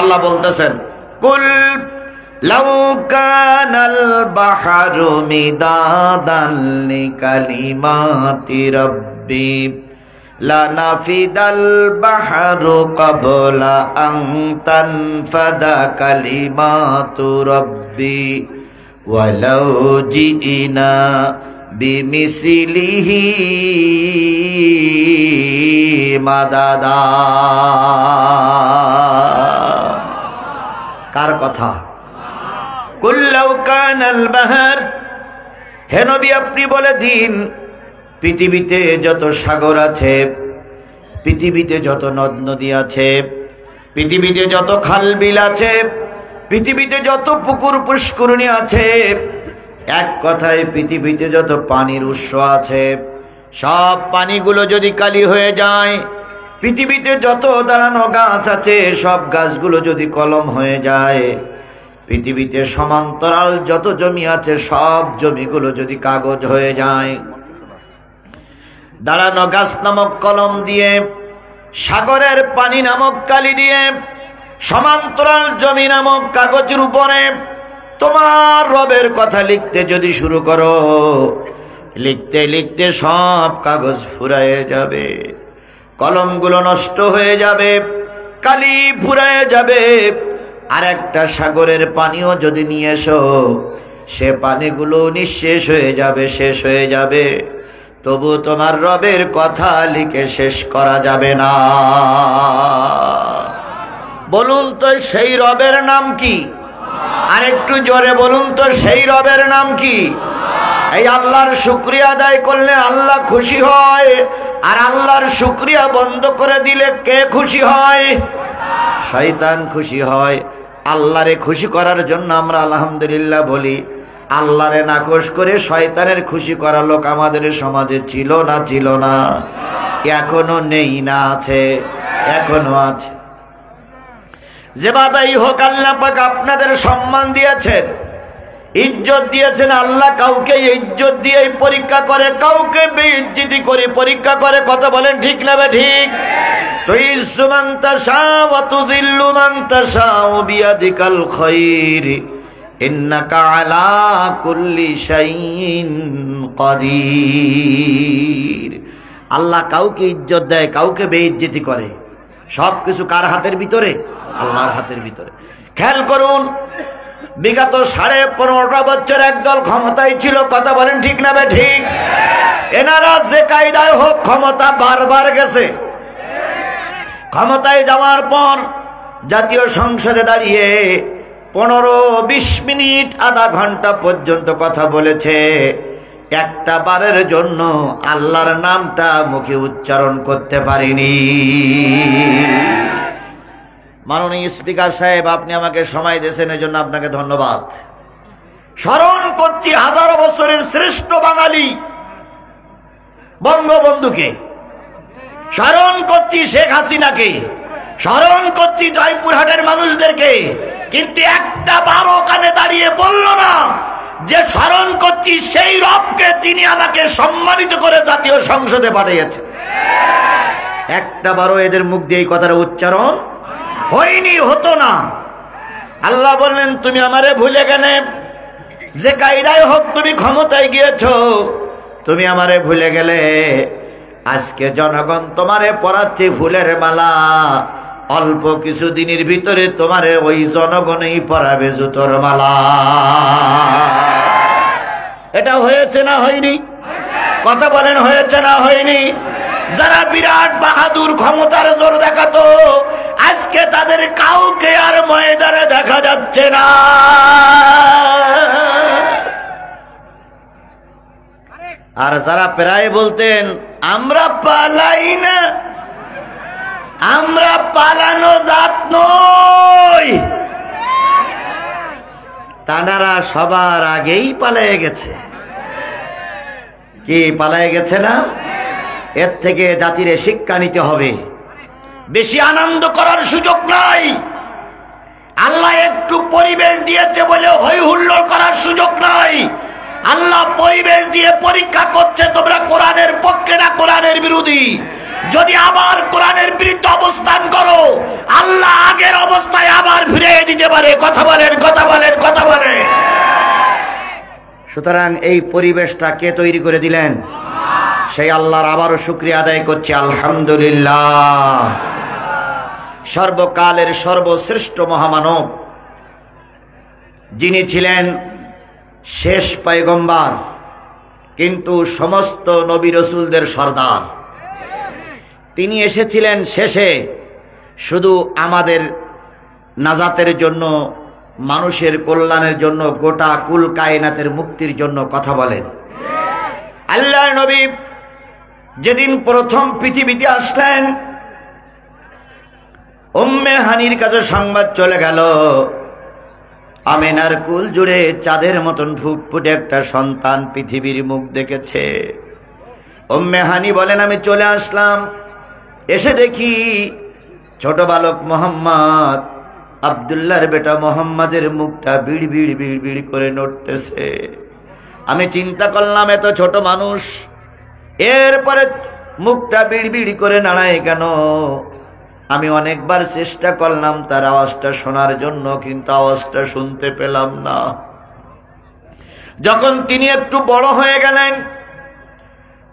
আল্লাহ বলতেছেন কুল লাউ কানাল বাহরু মিদাদান লিকালিমাতি রাব্বি লানাফিদাল বাহরু ক্বাবলা আন তানফাদা কালিমাতু রাব্বি ওয়ালাউ জিইনা বিমিসলিহি মাদাদা। কার কথা? কুল্লাউ কানাল বাহর, হে নবী আপনি বলে দিন পৃথিবীতে যত সাগর আছে, পৃথিবীতে যত নদ নদী আছে, পৃথিবীতে যত খাল বিল আছে, পৃথিবীতে যত পুকুর পুষ্করিণী আছে, এক কথায় পৃথিবীতে যত পানির উৎস আছে, সব পানিগুলো যদি কালি হয়ে যায়, পৃথিবীতে যত দাঁড়ানো গাছ আছে সব গাছগুলো যদি কলম হয়ে যায়, পৃথিবীতে সমান্তরাল যত জমি আছে সব জমিগুলো যদি কাগজ হয়ে যায়, দাঁড়ানো গাছ নামক কলম দিয়ে, সাগরের পানি নামক কালি দিয়ে, সমান্তরাল জমি নামক কাগজের উপরে তোমার রবের কথা লিখতে যদি শুরু করো, লিখতে লিখতে সব কাগজ ফুরায়ে যাবে, কলমগুলো নষ্ট হয়ে যাবে, কালি ফুরায়ে যাবে। আর একটা সাগরের পানিও যদি নিয়ে এসো, সে পানিগুলো নিঃশেষ হয়ে যাবে, শেষ হয়ে যাবে, তবু তোমার রবের কথা লিখে শেষ করা যাবে না। বলুন তো সেই রবের নাম কি? আর একটু জোরে বলুন তো সেই রবের নাম কি? এই আল্লাহর শুকরিয়া আদায় করলে আল্লাহ খুশি হয়, আর আল্লাহর শুকরিয়া বন্ধ করে দিলে কে খুশি হয়? শয়তান খুশি হয়। আল্লাহরে খুশি করার জন্য আমরা আলহামদুলিল্লাহ বলি, আল্লাহরে নাকশ করে শয়তানের খুশি করা লোক আমাদের সমাজে ছিল না? ছিল না? এখনো নেই না? আছে, এখনো আছে। যেভাবেই হোক আল্লাহ পাক আপনাদের সম্মান দিয়েছেন, ইজ্জত দিয়েছেন। আল্লাহ কাউকে ইজ্জত দিয়ে পরীক্ষা করে, কাউকে বেইজ্জতি করে পরীক্ষা করে। কথা বলেন ঠিক না ঠিক? তুইজ্জু মান তাশাউ ওয়া তুযিল্লু মান তাশাউ বিয়াদিকাল খায়র ইন্নাকা আলা কুল্লি শাইইন কাদির। আল্লাহ কাউকে ইজ্জত দেয়, কাউকে বেইজ্জতি করে। সবকিছু কার হাতের ভিতরে? আল্লাহর হাতের ভিতরে। খেয়াল করুন, বিগত 15.5 বছর একদল ক্ষমতায় ছিল। কথা বলেন ঠিক না ঠিক? এনারা যে কায়দায় হোক ক্ষমতা বারবার গেছে। ক্ষমতায় যাওয়ার পর জাতীয় সংসদে দাঁড়িয়ে 15-20 মিনিট, আধা ঘন্টা পর্যন্ত কথা বলেছে। একটা বারের জন্য আল্লাহর নামটা মুখে উচ্চারণ করতে পারিনি। মাননীয় স্পিকার সাহেব, আপনি আমাকে সময় দিয়েছেন, এজন্য আপনাকে ধন্যবাদ। স্মরণ করছি হাজারো বছরের শ্রেষ্ঠ বাঙালি বঙ্গবন্ধুকে, স্মরণ করছি শেখ হাসিনাকে, স্মরণ করছি জয়পুরহাটের মানুষদেরকে, কিন্তু একটা বারো কানে দাঁড়িয়ে বলল না যে স্মরণ করছি সেই রবকে, যিনি আমাকে সম্মানিত করে জাতীয় সংসদে পাঠিয়েছে। একটা বারো এদের মুখ দিয়ে এই কথাটা উচ্চারণ হয়নি, হতো না। আল্লাহ বললেন তুমি আমারে ভুলে গেলে, যে কায়দায় হোক তুমি ক্ষমতায় গিয়েছো, তুমি আমারে ভুলে গেলে। আজকে জনগণ তোমারে পরাচ্ছে ফুলের মালা, অল্প কিছু দিনের ভিতরে তোমারে ওই জনগণই পরাবে জুতোর মালা। এটা হয়েছে না হয়নি? কথা বলেন, হয়েছে না হয়নি? যারা বিরাট বাহাদুর ক্ষমতার জোর দেখাতো, আজকে তাদের কাউকে আর ময়দানে দেখা যাচ্ছে না। আর যারা প্রায় বলতেন আমরা পালাই না, আমরা পালানো জাত নই, তানারা সবার আগেই পালিয়ে গেছে। কি পালিয়ে গেছে না? এর থেকে জাতির শিক্ষা নিতে হবে। বেশি আনন্দ করার সুযোগ নাই। আল্লাহ একটু পরিবেশ দিয়েছে বলে হই হুল্লোড় করার সুযোগ নাই। আল্লাহ পরিবেশ দিয়ে পরীক্ষা করছে তোমরা কোরআনের পক্ষে না কোরআনের বিরোধী। যদি আবার কোরআনের বিরুদ্ধে অবস্থান করো, আল্লাহ আগের অবস্থায় আবার দিতে পারে। কথা বলেন, কথা বলেন, কথা বলেন। সুতরাং এই পরিবেশটা কে তৈরি করে দিলেন? সেই আল্লাহর আবারও শুকরিয়া আদায় করছি, আলহামদুলিল্লাহ। সর্বকালের সর্বশ্রেষ্ঠ মহামানব, যিনি ছিলেন শেষ পয়গম্বর কিন্তু সমস্ত নবী রাসূলদের সর্দার, তিনি এসেছিলেন শেষে শুধু আমাদের নাজাতের জন্য, মানুষের কল্যাণের জন্য, গোটা কুল কায়নাতের মুক্তির জন্য। কথা বলেন। আল্লাহর নবী যেদিন প্রথম পৃথিবীতে আসলেন, উম্মে হানির কাছে সংবাদ চলে গেল, আমিনার কুল জুড়ে চাঁদের মতন ফুটফুটে একটা সন্তান পৃথিবীর মুখ দেখেছে। উম্মে হানি বলেন, আমি চলে আসলাম, এসে দেখি ছোট বালক মোহাম্মদ, আব্দুল্লাহর বেটা মোহাম্মদের মুখটা বিড় বিড় বিড় বিড় করে নড়তেছে। আমি চিন্তা করলাম, এত ছোট মানুষ, এরপরে মুখটা বিড় বিড় করে নাড়ায় কেন? আমি অনেকবার চেষ্টা করলাম তার আওয়াজটা শোনার জন্য, কিন্তু আওয়াজটা শুনতে পেলাম না। যখন তিনি একটু বড় হয়ে গেলেন,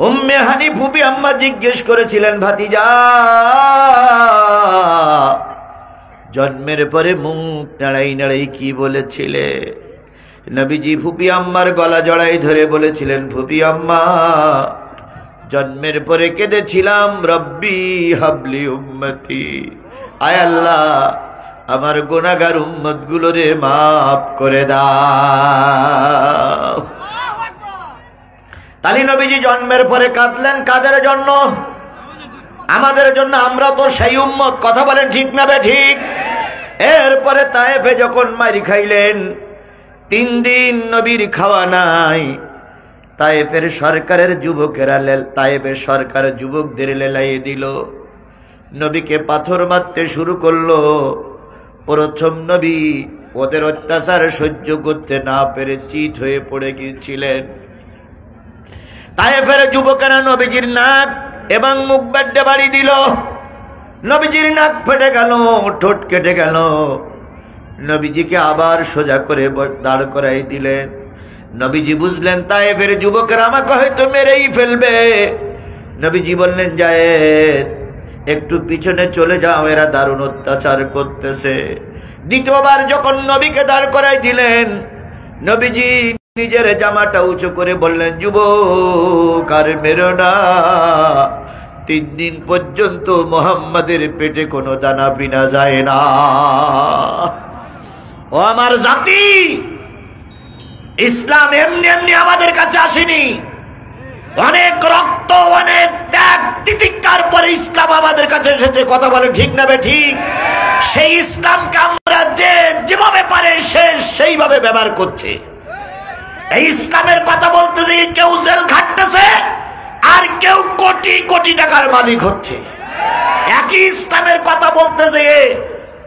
উম্মে হানি ফুপি আম্মা জিজ্ঞেস করেছিলেন, ভাতিজা, জন্মের পরে মুখ নাড়াই নাড়াই কি বলেছিলে? নবীজি ফুপি আম্মার গলা জড়াই ধরে বলেছিলেন, ফুপি আম্মা, জন্মের পরে কেঁদেছিলাম, রব্বি হাবলি উম্মতি, আয় আল্লাহ আমার গুনাহগার উম্মত গুলোরে মাফ করে দাও। তালি নবীজি জন্মের পরে কাঁদলেন কাদের জন্য? আমাদের জন্য। আমরা তো সেই উম্মত। কথা বলেন ঠিক না ঠিক? এরপরে তায়েফে যখন মারি খাইলেন, 3 দিন নবীর খাওয়া নাই। তায়েফের সরকারের যুবকেরা, তায়েফের সরকার যুবকদের লেলাইয়ে দিল, নবীকে পাথর মারতে শুরু করলো। প্রথম নবী ওদের অত্যাচার সহ্য করতে না পেরে চিত হয়ে পড়ে গিয়েছিলেন। তায়েফের যুবকেরা নবীজির নাক এবং মুখ বেঁধে বাড়ি দিল। নবীজির নাক ফেটে গেল, ঠোঁট কেটে গেল। নবীজিকে আবার সোজা করে দাঁড় করাই দিলেন। নবীজি বুঝলেন তায়েফের যুবকেরা আমাকে হয়তো মেরেই ফেলবে। নবীজি বললেন, যায়েদ একটু পিছনে চলে যাও, এরা দারুণ অত্যাচার করতেছে। দ্বিতীয়বার যখন নবীকে দাঁড় করাই দিলেন, নবীজি নিজের জামাটা উঁচু করে বললেন, যুবক আর মেরো না, 3 দিন পর্যন্ত মোহাম্মদের পেটে কোনো দানা বিনা যায় না। ও আমার জাতি, ইসলাম এমনি এমনি আমাদের কাছে আসেনি। অনেক রক্ত, অনেক ত্যাগ তিতিক্ষার পরে ইসলাম আমাদের কাছে এসেছে। কথা বলে ঠিক না ঠিক? সেই ইসলামকে আমরা যেভাবে পারে সেইভাবে ব্যবহার করছে। এই ইসলামের কথা বলতে যে কেউ জেল খাটতেছে, আর কেউ কোটি কোটি টাকার মালিক হচ্ছে। একই ইসলামের কথা বলতে যে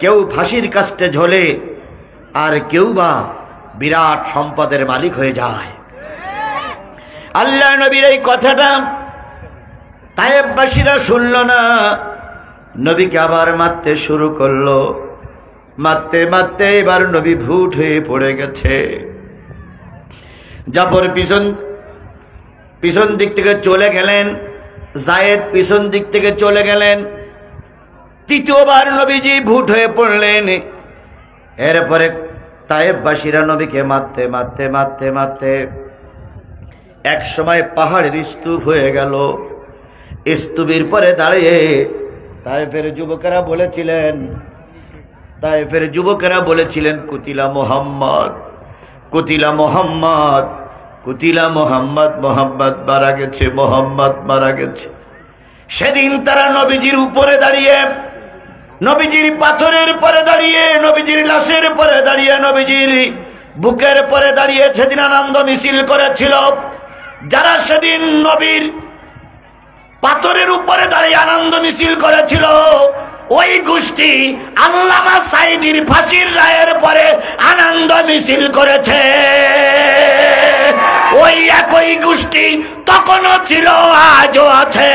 কেউ ফাঁসির কাস্টে ঝোলে, আর কেউ বা বিরাট সম্পদের মালিক হয়ে যায়। আল্লাহ নবীর এই কথাটা তায়েফবাসীরা শুনল না। নবীকে আবার মারতে শুরু করলো। মারতে মারতে এবার নবী ভুট হয়ে পড়ে গেছে। জাফর পিছন দিক থেকে চলে গেলেন, যায়েদ পিছন দিক থেকে চলে গেলেন। তৃতীয়বার নবীজি ভুট হয়ে পড়লেন। এরপরে তায়েফবাসীরা নবীকে মারতে মারতে মারতে মারতে এক সময় পাহাড়ের স্তূপ হয়ে গেল। স্তূপের পরে দাঁড়িয়ে তায়েফের যুবকেরা বলেছিলেন, কুতিলা মোহাম্মদ, কুতিলা মোহাম্মদ, কুতিলা মোহাম্মদ, মোহাম্মদ মারা গেছে, মোহাম্মদ মারা গেছে। সেদিন তারা নবীজির উপরে দাঁড়িয়ে, নবীজির পাথরের পরে দাঁড়িয়ে, নবীজির লাশের পরে দাঁড়িয়ে, নবীজির বুকের পরে দাঁড়িয়ে সেদিন আনন্দ মিছিল করেছিল। যারা সেদিন নবীর পাথরের উপরে দাঁড়িয়ে আনন্দ মিছিল করেছিল, ওই গোষ্ঠী আল্লামা সাঈদীর ফাঁসির রায়ের পরে আনন্দ মিছিল করেছে। ওই একই গোষ্ঠী তখনও ছিল, আজও আছে।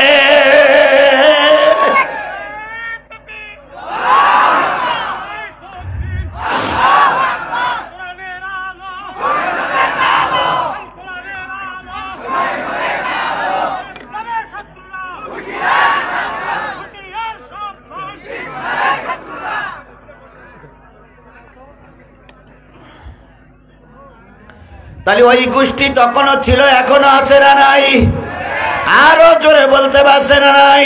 তাহলে ওই গোষ্ঠী তখনও ছিল, এখনো আছে না নাই? আরো জোরে বলতে পারছে না নাই?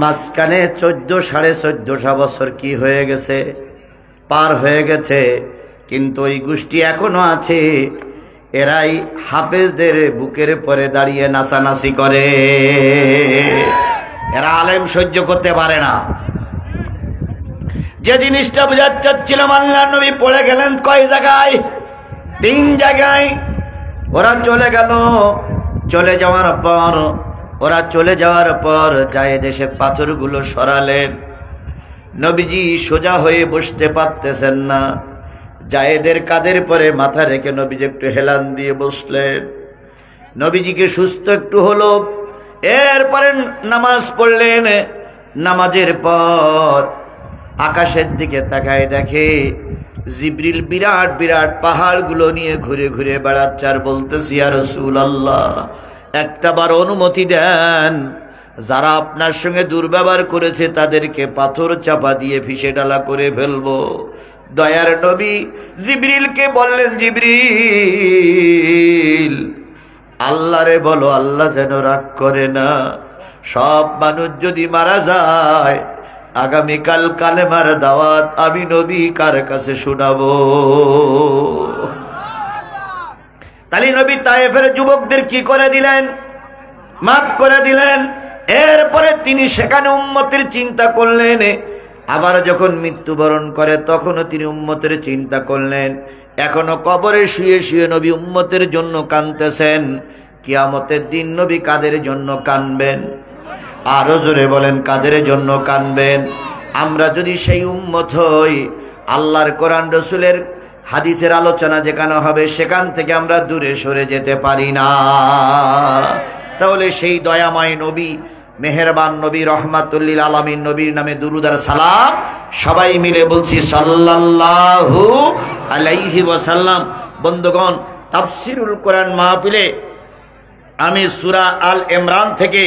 মাঝখানে 14,500 বছর কি হয়ে গেছে, পার হয়ে গেছে, কিন্তু ওই গোষ্ঠী এখনো আছে। এরাই হাফেজদের বুকের পরে দাঁড়িয়ে নাচানাচি করে। এরা আলেম সহ্য করতে পারে না। যে জিনিসটা বোঝাতে চাচ্ছিলাম, আল্লাহর নবী পড়ে গেলেন কয় জায়গায়? 3 জায়গায়। ওরা চলে গেল। চলে যাওয়ার পর যায় দেশে পাথরগুলো সরালেন। নবীজি সোজা হয়ে বসতে পারতেছেন না। জায়েদের কাঁধের পরে মাথা রেখে নবীজি একটু হেলান দিয়ে বসলেন। নবীজিকে সুস্থ একটু হলো। এরপরে নামাজ পড়লেন। নামাজের পর আকাশের দিকে তাকায়, দেখে জিবরিল বিরাট বিরাট পাহাড়গুলো নিয়ে ঘুরে ঘুরে বেড়াচ্ছে আর বলতেছে, ইয়া রাসূলুল্লাহ, একটাবার অনুমতি দেন, যারা আপনার সঙ্গে দুর্ব্যবহার করেছে তাদেরকে পাথর চাপা দিয়ে ফিসে ডালা করে ফেলবো। দয়ার নবী জিবরিলকে বললেন, জিবরিল, আল্লাহরে বলো আল্লাহ যেন রাগ করে না। সব মানুষ যদি মারা যায়, আগামীকাল কালেমার দাওয়াত আমি নবী কার কাছে শোনাবো? তাহলে নবী তায়েফের যুবকদের কি করে দিলেন? মাফ করে দিলেন। এরপরে তিনি সেখানে উম্মতের চিন্তা করলেন। আবার যখন মৃত্যুবরণ করে তখনও তিনি উম্মতের চিন্তা করলেন। এখনো কবরে শুয়ে শুয়ে নবী উম্মতের জন্য কাঁদতেছেন। কিয়ামতের দিন নবী কাদের জন্য কাঁদবেন? আরো জোরে বলেন, কাদের জন্য কাঁদবেন? আমরা যদি সেই উম্মত হই, আল্লাহর কোরআন রসুলের হাদিসের আলোচনা যেখানে হবে সেখান থেকে আমরা দূরে সরে যেতে পারি না। তাহলে সেই দয়াময় নবী, মেহেরবান নবী, রহমাতুল লিল আলামিন নবীর নামে দুরূদ আর সালাম সবাই মিলে বলছি সাল্লাল্লাহু আলাইহি ওয়াসাল্লাম। বন্ধুগণ, তাফসীরুল কোরআন মাহফিলে আমি সূরা আল ইমরান থেকে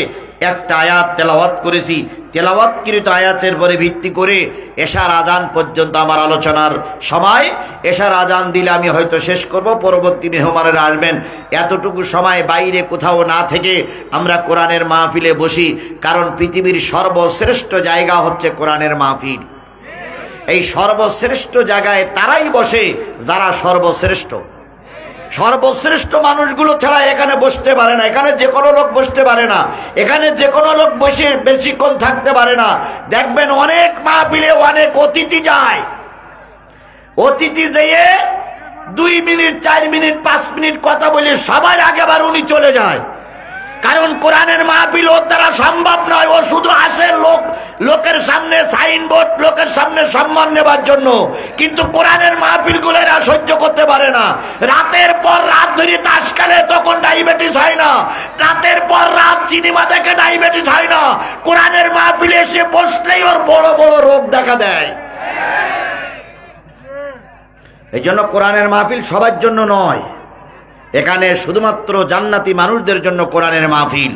একটা আয়াত তেলাওয়াত করেছি। তেলাওয়াতকৃত আয়াতের পরে ভিত্তি করে এশার আজান পর্যন্ত আমার আলোচনার সময়। এশার আজান দিলে আমি হয়তো শেষ করব, পরবর্তী মেহমানেরা আসবেন। এতটুকু সময় বাইরে কোথাও না থেকে আমরা কোরআনের মাহফিলে বসি, কারণ পৃথিবীর সর্বশ্রেষ্ঠ জায়গা হচ্ছে কোরআনের মাহফিল। এই সর্বশ্রেষ্ঠ জায়গায় তারাই বসে যারা সর্বশ্রেষ্ঠ। সর্বশ্রেষ্ঠ মানুষগুলো ছাড়া এখানে বসতে পারে না। এখানে যে কোনো লোক বসতে পারে না। এখানে যে কোনো লোক বসে বেশিক্ষণ থাকতে পারে না। দেখবেন অনেক মাহফিলে অনেক অতিথি যায়। অতিথি যেয়ে 2 মিনিট, 4 মিনিট, 5 মিনিট কথা বলে সবার আগেবার উনি চলে যায়। কারণ কোরআনের মাহফিল ওর দ্বারা সম্ভব নয়। ও শুধু আসে লোকের সামনে সাইনবোর্ড, লোকের সামনে সম্মান নেবার জন্য। কিন্তু কোরআনের মাহফিল গুলো এরা সহ্য করতে পারে না। রাতের পর রাত ধরে তাস খেলে, তখন ডায়াবেটিস হয় না। রাতের পর রাত সিনেমা দেখে ডায়াবেটিস হয় না। কোরআনের মাহফিলে এসে বসলেই ওর বড় বড় রোগ দেখা দেয়। এই জন্য কোরআনের মাহফিল সবার জন্য নয়। এখানে শুধুমাত্র জান্নাতি মানুষদের জন্য কোরআনের মাহফিল।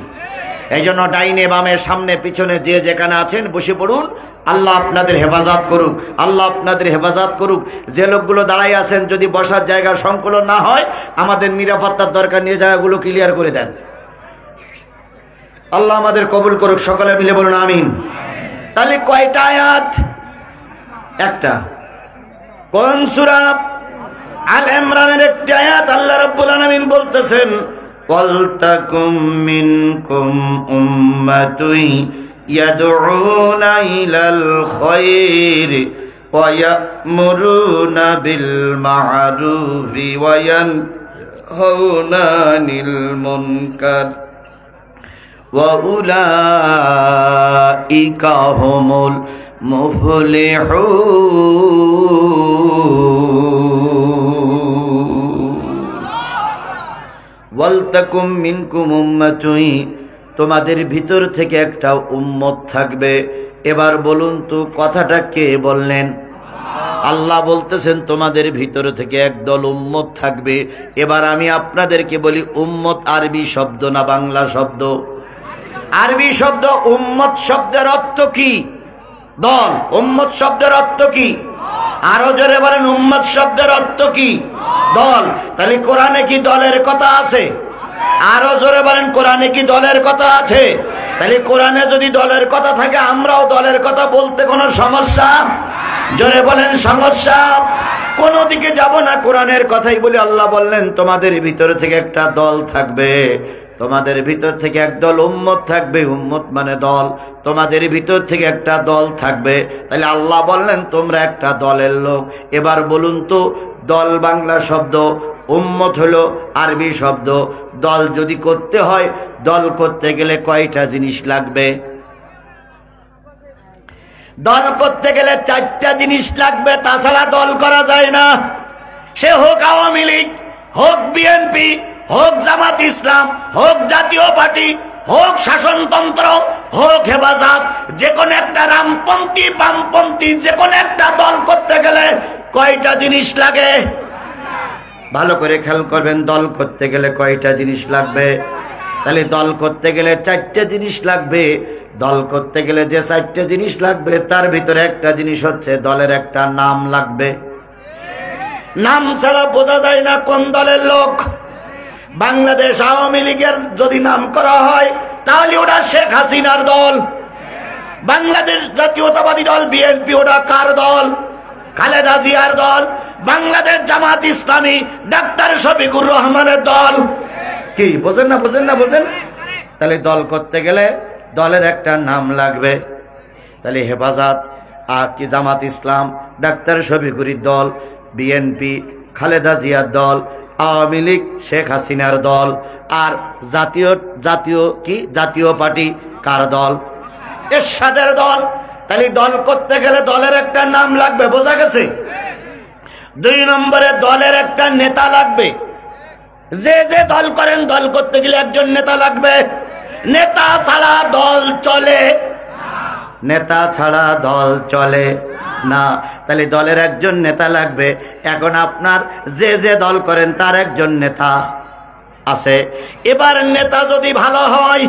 এই জন্য ডাইনে বামে সামনে পিছনে যে যেখানে আছেন বসে পড়ুন। আল্লাহ আপনাদের হেফাজত করুক, আল্লাহ আপনাদের হেফাজত করুক। যে লোকগুলো দাঁড়াই আছেন, যদি বসার জায়গা সংকুলন না হয়, আমাদের নিরাপত্তার দরকার নিয়ে জায়গাগুলো ক্লিয়ার করে দেন। আল্লাহ আমাদের কবুল করুক। সকলে মিলে বলুন আমিন। তাহলে কয়টা আয়াত? একটা। কোন সূরা? আল ইমরানের একটি আয়াত। আল্লাহ রাব্বুল আলামিন বলতেছেন, ওয়ালতাকুম মিনকুম উম্মাতুন ইয়াদউনা ইলাল খায়র ওয়া ইয়া'মুরুনা বিল মা'রুফি ওয়া ইয়ানহাউনা আনিল মুনকার ওয়া উলাইকা হুমুল মুফলিহুন। ওয়ালতাকুম মিনকুম উম্মাতুন, তোমাদের ভিতর থেকে একটা উম্মত থাকবে। এবার বলুন তো কথাটা কে বললেন? আল্লাহ বলতেছেন তোমাদের ভিতর থেকে একদল উম্মত থাকবে। এবার আমি আপনাদেরকে বলি, উম্মত আরবি শব্দ না বাংলা শব্দ? আরবি শব্দ। উম্মত শব্দের অর্থ কি? দল। উম্মত শব্দের অর্থ কি? আরো জোরে বলেন উম্মত শব্দের অর্থ কি? দল। তাহলে কোরআনে কি দলের কথা আছে? আরো জোরে বলেন কোরআনে কি দলের কথা আছে? তাহলে কোরআনে যদি দলের কথা থাকে আমরাও দলের কথা বলতে কোনো সমস্যা? জোরে বলেন সমস্যা? কোন দিকে যাব না, কোরআনের কথাই বলি। আল্লাহ বললেন তোমাদের ভিতরে থেকে একটা দল থাকবে, তোমাদের ভিতর থেকে একদল উম্মত থাকবে। উম্মত মানে দল। তোমাদের ভিতর থেকে একটা দল থাকবে। তাহলে আল্লাহ বললেন তোমরা একটা দলের লোক। এবার বলুন তো, দল বাংলা শব্দ, উম্মত হলো আরবি শব্দ। দল যদি করতে হয়, দল করতে গেলে কয়টা জিনিস লাগবে? দল করতে গেলে 4টা জিনিস লাগবে, তাছাড়া দল করা যায় না। সে হোক আওয়ামী লীগ, হোক বিএনপি, হোক জামাত ইসলাম, হোক জাতীয় পার্টি, হোক শাসনতন্ত্র, হোক হেফাজত, যে কোনো একটা রামপন্থী বামপন্থী, যে কোনো একটা দল করতে গেলে কয়টা জিনিস লাগে? ভালো করে খেয়াল করবেন, দল করতে গেলে কয়টা জিনিস লাগবে? তাহলে দল করতে গেলে 4টে জিনিস লাগবে। দল করতে গেলে যে 4টে জিনিস লাগবে তার ভিতরে একটা জিনিস হচ্ছে দলের একটা নাম লাগবে। নাম ছাড়া বোঝা যায় না কোন দলের লোক। বাংলাদেশ আওয়ামী লীগের যদি নাম করা হয় তাহলে ওটা শেখ হাসিনার দল। বাংলাদেশ জাতীয়তাবাদী দল বিএনপি, ওটা কার দল? খালেদা জিয়ার দল। বাংলাদেশ জামাত ইসলামী ডাক্তার শফিকুর রহমানের দল। কি বোঝেন না? বোঝেন না? বোঝেন? তাহলে দল করতে গেলে দলের একটা নাম লাগবে। তাহলে হেফাজত আর কি জামাত ইসলাম, ডাক্তার শফিকুরের দল, বিএনপি খালেদা জিয়ার দল, আওয়ামী লীগ শেখ হাসিনার দল, আর জাতীয় পার্টি কার দল? এরশাদের দল। তাহলে দল করতে গেলে দলের একটা নাম লাগবে, বোঝা গেছে? 2 নম্বরে দলের একটা নেতা লাগবে। যে যে দল করেন, দল করতে গেলে একজন নেতা লাগবে। নেতা ছাড়া দল চলে, নেতা ছাড়া দল চলে না। তাহলে দলের একজন নেতা লাগবে। এখন আপনার যে যে দল করেন তার একজন নেতা আছে। এবার নেতা যদি ভালো হয়,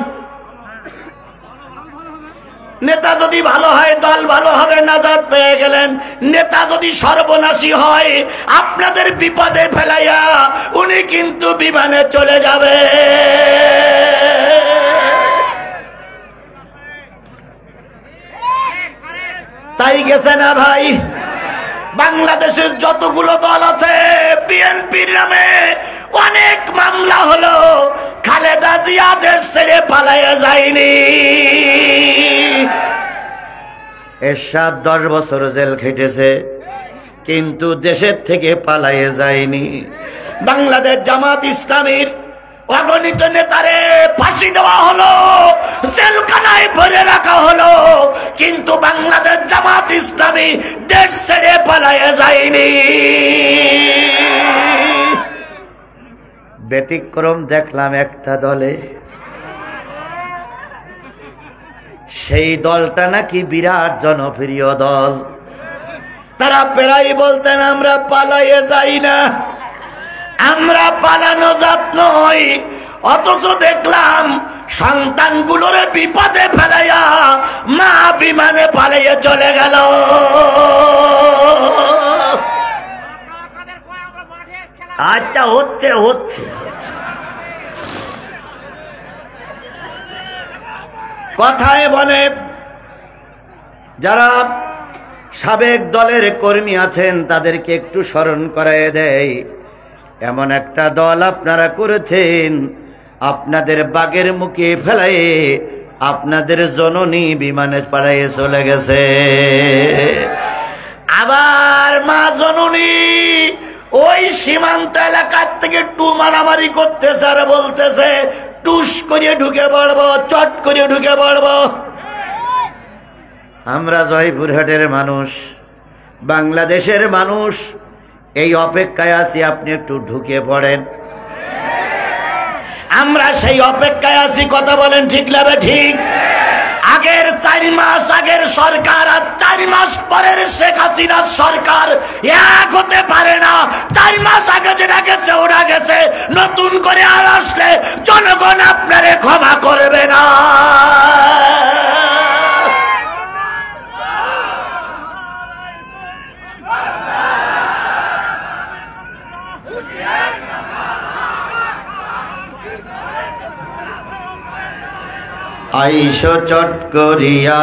নেতা যদি ভালো হয় দল ভালো হবে, নাজাত পেয়ে গেলেন। নেতা যদি সর্বনাশী হয়, আপনাদের বিপদে ফেলাইয়া উনি কিন্তু বিমানে চলে যাবে। তাই গেছে না ভাই? বাংলাদেশের যতগুলো দল আছে, বিএনপির নামে অনেক মামলা হলো, খালেদা জিয়া দেশ ছেড়ে পালাইয়া যায়নি। এরশাদ 10 বছর জেল খেটেছে, কিন্তু দেশের থেকে পালাইয়া যায়নি। বাংলাদেশ জামাত ইসলামীর অগণিত নেতারে ফাঁসি দেওয়া হলো, জেলখানায় ভরে রাখা হলো, কিন্তু বাংলাদেশ জামাত ইসলামী দেশ ছেড়ে পালাইয়া যায়নি। ব্যতিক্রম দেখলাম একটা দলে, সেই দলটা নাকি বিরাট জনপ্রিয় দল। তারা প্রায় বলতেন আমরা পালাইয়ে যাই না, আমরা পালানো জাত নই। অথচ দেখলাম সন্তানগুলোর বিপদে ফেলাইয়া মা বিমানে পালাইয়ে চলে গেল। আচ্ছা, হচ্ছে হচ্ছে কথায় বলে, যারা সাবেক দলের কর্মী আছেন তাদেরকে একটু স্মরণ করায় দেয়, এমন একটা দল আপনারা করেছেন, আপনাদের বাগের মুখে ফেলায়ে আপনাদের জননী বিমানে পালাইয়ে চলে গেছে। আবার মা জননী ওই সীমান্ত এলাকার থেকে একটু মারামারি করতেছে আর বলতেছে টুস করে ঢুকে পড়বো, চট করে ঢুকে পড়বো। আমরা জয়পুরহাটের মানুষ, বাংলাদেশের মানুষ, এই অপেক্ষায় আছি আপনি একটু ঢুকে পড়েন। আমরা সেই অপেক্ষায় আছি, কথা বলেন ঠিক না ঠিক? আগের 4 মাস আগের সরকার আর 4 মাস পরের শেখ হাসিনার সরকার এক হতে পারে না। 4 মাস আগে যেটা গেছে ওরা গেছে, নতুন করে আর আসলে জনগণ আপনারে ক্ষমা করবে না। আইসো চট করিয়া,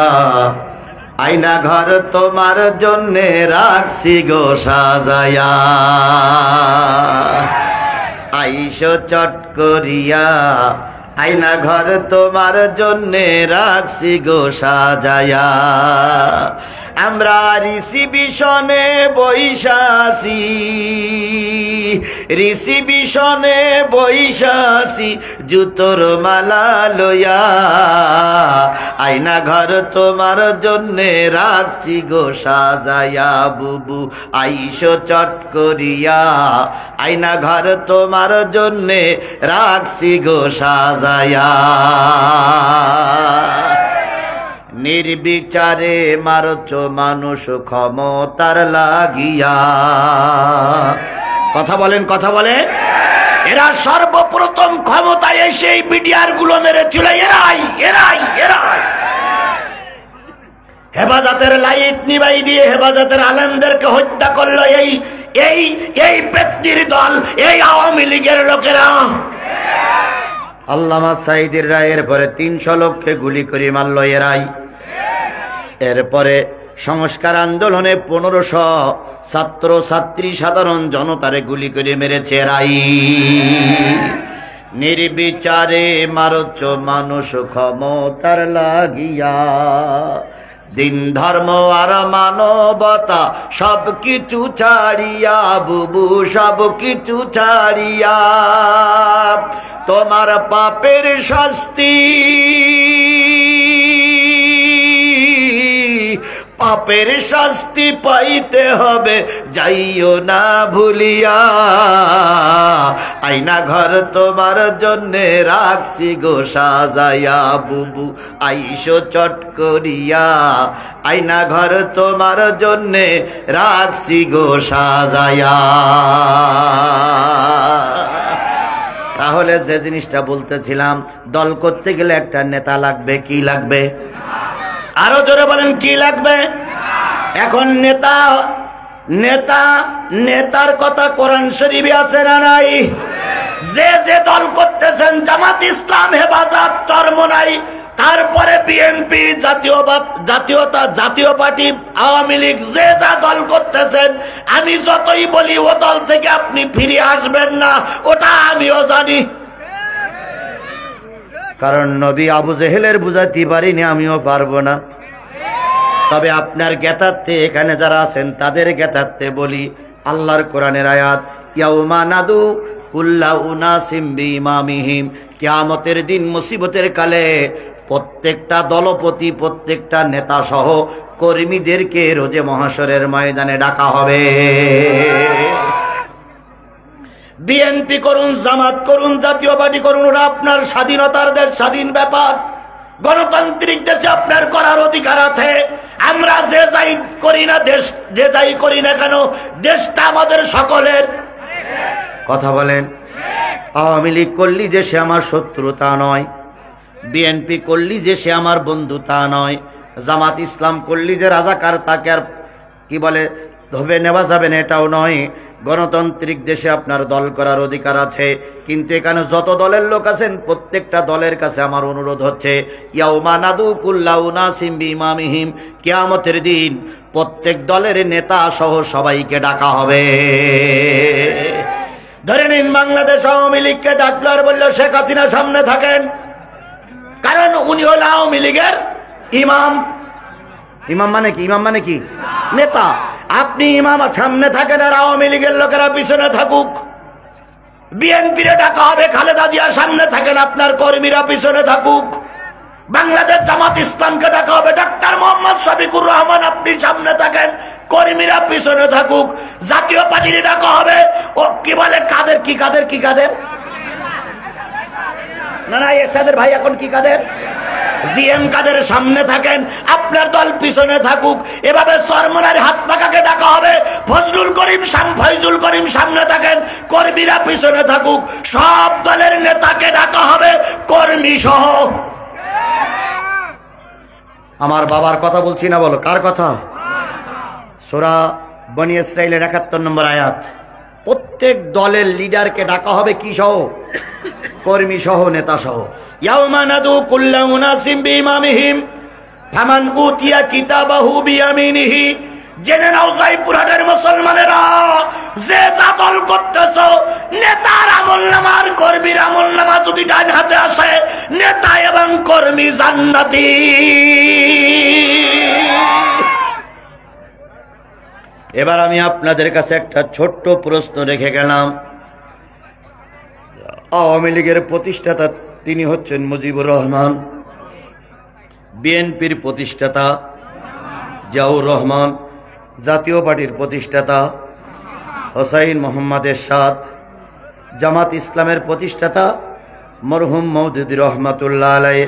আয়না ঘর তোমার জন্যে রাখছি গো সাজায়া। আইসো চট করিয়া, আয়না ঘর তোমার জন্যে রাখছি গো সাজায়া। আমরা রিসিবিশনে বৈশাসি, রিসিবিশনে বৈশাসি জুতোর মালা লইয়া। আয়না ঘর তোমার জন্যে রাখছি গো সাজায়া। বুবু আইসো চট করিয়া, আয়না ঘর তোমার জন্যে রাখছি গো সাজায়া। নির্বিচারে মারছ মানুষ ক্ষমতার লাগিয়া। কথা বলেন, কথা বলেন। এরা সর্বপ্রথম ক্ষমতায় এসে বিডিআর গুলো মেরেছিল এরাই এরাই এরাই। হেফাজতের লাইট নিবাই দিয়ে হেফাজতের আলেমদেরকে হত্যা করলো এই এই এই পেত্নির দল, এই আওয়ামী লীগের লোকেরা। আল্লামা সাঈদীর রায়ের পরে ৩০০ লোককে গুলি করে মারল এরাই। এরপরে সংস্কার আন্দোলনে ১৫০০ ছাত্র ছাত্রী সাধারণ জনতারে গুলি করে মেরেছে এরাই। নির্বিচারে মারছ মানুষ ক্ষমতার লাগিয়া। দিন ধর্ম আর মানবতা সব কিছু ছাড়িয়া, বুবু সব কিছু ছাড়িয়া। তোমার পাপের শাস্তি, পাপের শাস্তি পাইতে হবে, যাইও না ভুলিয়া। আয়না ঘর তোমার জন্যে রাখছি গো সাজায়া। বুবু আইসো চট করিয়া, আয়না ঘর তোমার জন্যে রাখছি গো সাজায়া। তাহলে যে জিনিসটা বলতেছিলাম, দল করতে গেলে একটা নেতা লাগবে। কি লাগবে? আরো জোরে বলেন, কি লাগবে? এখন নেতা নেতা নেতার কথা কোরআন শরীফে আছে না নাই? যে যে দল করতেছেন, জামাত ইসলাম, হেফাজত, চরমনাই, তারপরে বিএনপি, জাতীয় পার্টি, আওয়ামী লীগ, যে যা দল করতেছেন, আমি যতই বলি ও দল থেকে আপনি ফিরে আসবেন না, ওটা আমিও জানি। কারণ নবী আবু জেহেলের বুঝাইতে পারিনি, আমিও পারবো না। তবে আপনার জ্ঞাতার্থে এখানে যারা আছেন তাদের জ্ঞাতার্থে বলি, আল্লাহর কোরআনের আয়াত, ইয়াউমা নাদু কুল্লা উনাসিম বিইমামিহিম। কিয়ামতের দিন, মুসিবতের কালে প্রত্যেকটা দলপতি, প্রত্যেকটা নেতা সহ কর্মীদেরকে রোজে মহাশরের ময়দানে ডাকা হবে। বিএনপি করুন, জামাত করুন, জাতীয় পার্টি করুন, ওরা আপনার স্বাধীনতার দেশ, স্বাধীন ব্যাপার, গণতান্ত্রিক দেশে আপনার করার অধিকার আছে। আমরা যে যাই করি না, দেশ যে যাই করি না কেন, দেশটা আমাদের সকলের। কথা বলেন। আওয়ামী লীগ করলি যে সে আমার শত্রু তা নয়, বিএনপি করলি যে সে আমার বন্ধু তা নয়, জামাত ইসলাম করলি যে রাজাকার তাকে আর কি বলে ধরে নেওয়া যাবে না এটাও নয়। গণতান্ত্রিক দেশে আপনার দল করার অধিকার আছে, কিন্তু এখানে যত দলের লোক আছেন প্রত্যেকটা দলের কাছে আমার অনুরোধ হচ্ছে, ইয়াউমা নাদু কুল্লা উনাসিম বিইমামিহিম, কিয়ামতের দিন প্রত্যেক দলের নেতা সহ সবাইকে ডাকা হবে। ধরে নিন বাংলাদেশ আওয়ামী লীগকে ডাকলো আর বলল শেখ হাসিনা সামনে থাকেন, কারণ উনি হল আওয়ামী লীগের ইমাম। ইমাম মানে কি? ইমাম মানে কি? নেতা। আপনি ইমাম সামনে থাকেন আর আওয়ামী লীগের লোকেরা পিছনে থাকুক। বিএনপিরে ডাকা হবে, খালেদা জিয়া সামনে থাকেন, আপনার কর্মীরা পিছনে থাকুক। বাংলাদেশ জামাত ইসলামকে ডাকা হবে, ডাক্তার মোহাম্মদ শফিকুর রহমান আপনি সামনে থাকেন, কর্মীরা পিছনে থাকুক। জাতীয় পার্টির ডাকা হবে, ও কি বলে কাদের কি কাদের কি কাদের না না এরশাদের ভাই এখন কি কাদের জিএম কাদের সামনে থাকেন, আপনার দল পিছনে থাকুক। এভাবে চরমনার হাত পাকাকে ডাকা হবে, ফজলুল করিম সামনে থাকেন, কর্মীরা পিছনে থাকুক। সব দলের নেতাকে ডাকা হবে, কর্মী সহ। আমার বাবার কথা বলছি না, বলো কার কথা? সূরা বনি ইসরাইলের ৭১ নম্বর আয়াত। প্রত্যেক দলের লিডারকে ডাকা হবে কি সহ? কর্মী সহ, নেতা সহ। ইয়াউমা নাদু কুল্লা উনাসিম বিইমামিহিম ফামান উতিয়া কিতাবাহু বিয়ামিনিহি। জেনে নাও জয়পুরহাটের মুসলমানেরা, যে যা দল করতেছ, নেতার আমলনামা আর কর্মীর আমলনামা যদি ডান হাতে আসে, নেতা এবং কর্মী জান্নাতি। এবার আমি আপনাদের কাছে একটা ছোট্ট প্রশ্ন রেখে গেলাম। আওয়ামী লীগের প্রতিষ্ঠাতা তিনি হচ্ছেন মুজিবুর রহমান, বিএনপির প্রতিষ্ঠাতা জিয়াউর রহমান, জাতীয় পার্টির প্রতিষ্ঠাতা হোসাইন মোহাম্মদ এরশাদ, জামাত ইসলামের প্রতিষ্ঠাতা মরহুম মওদুদী রহমাতুল্লাহ আলাইহি,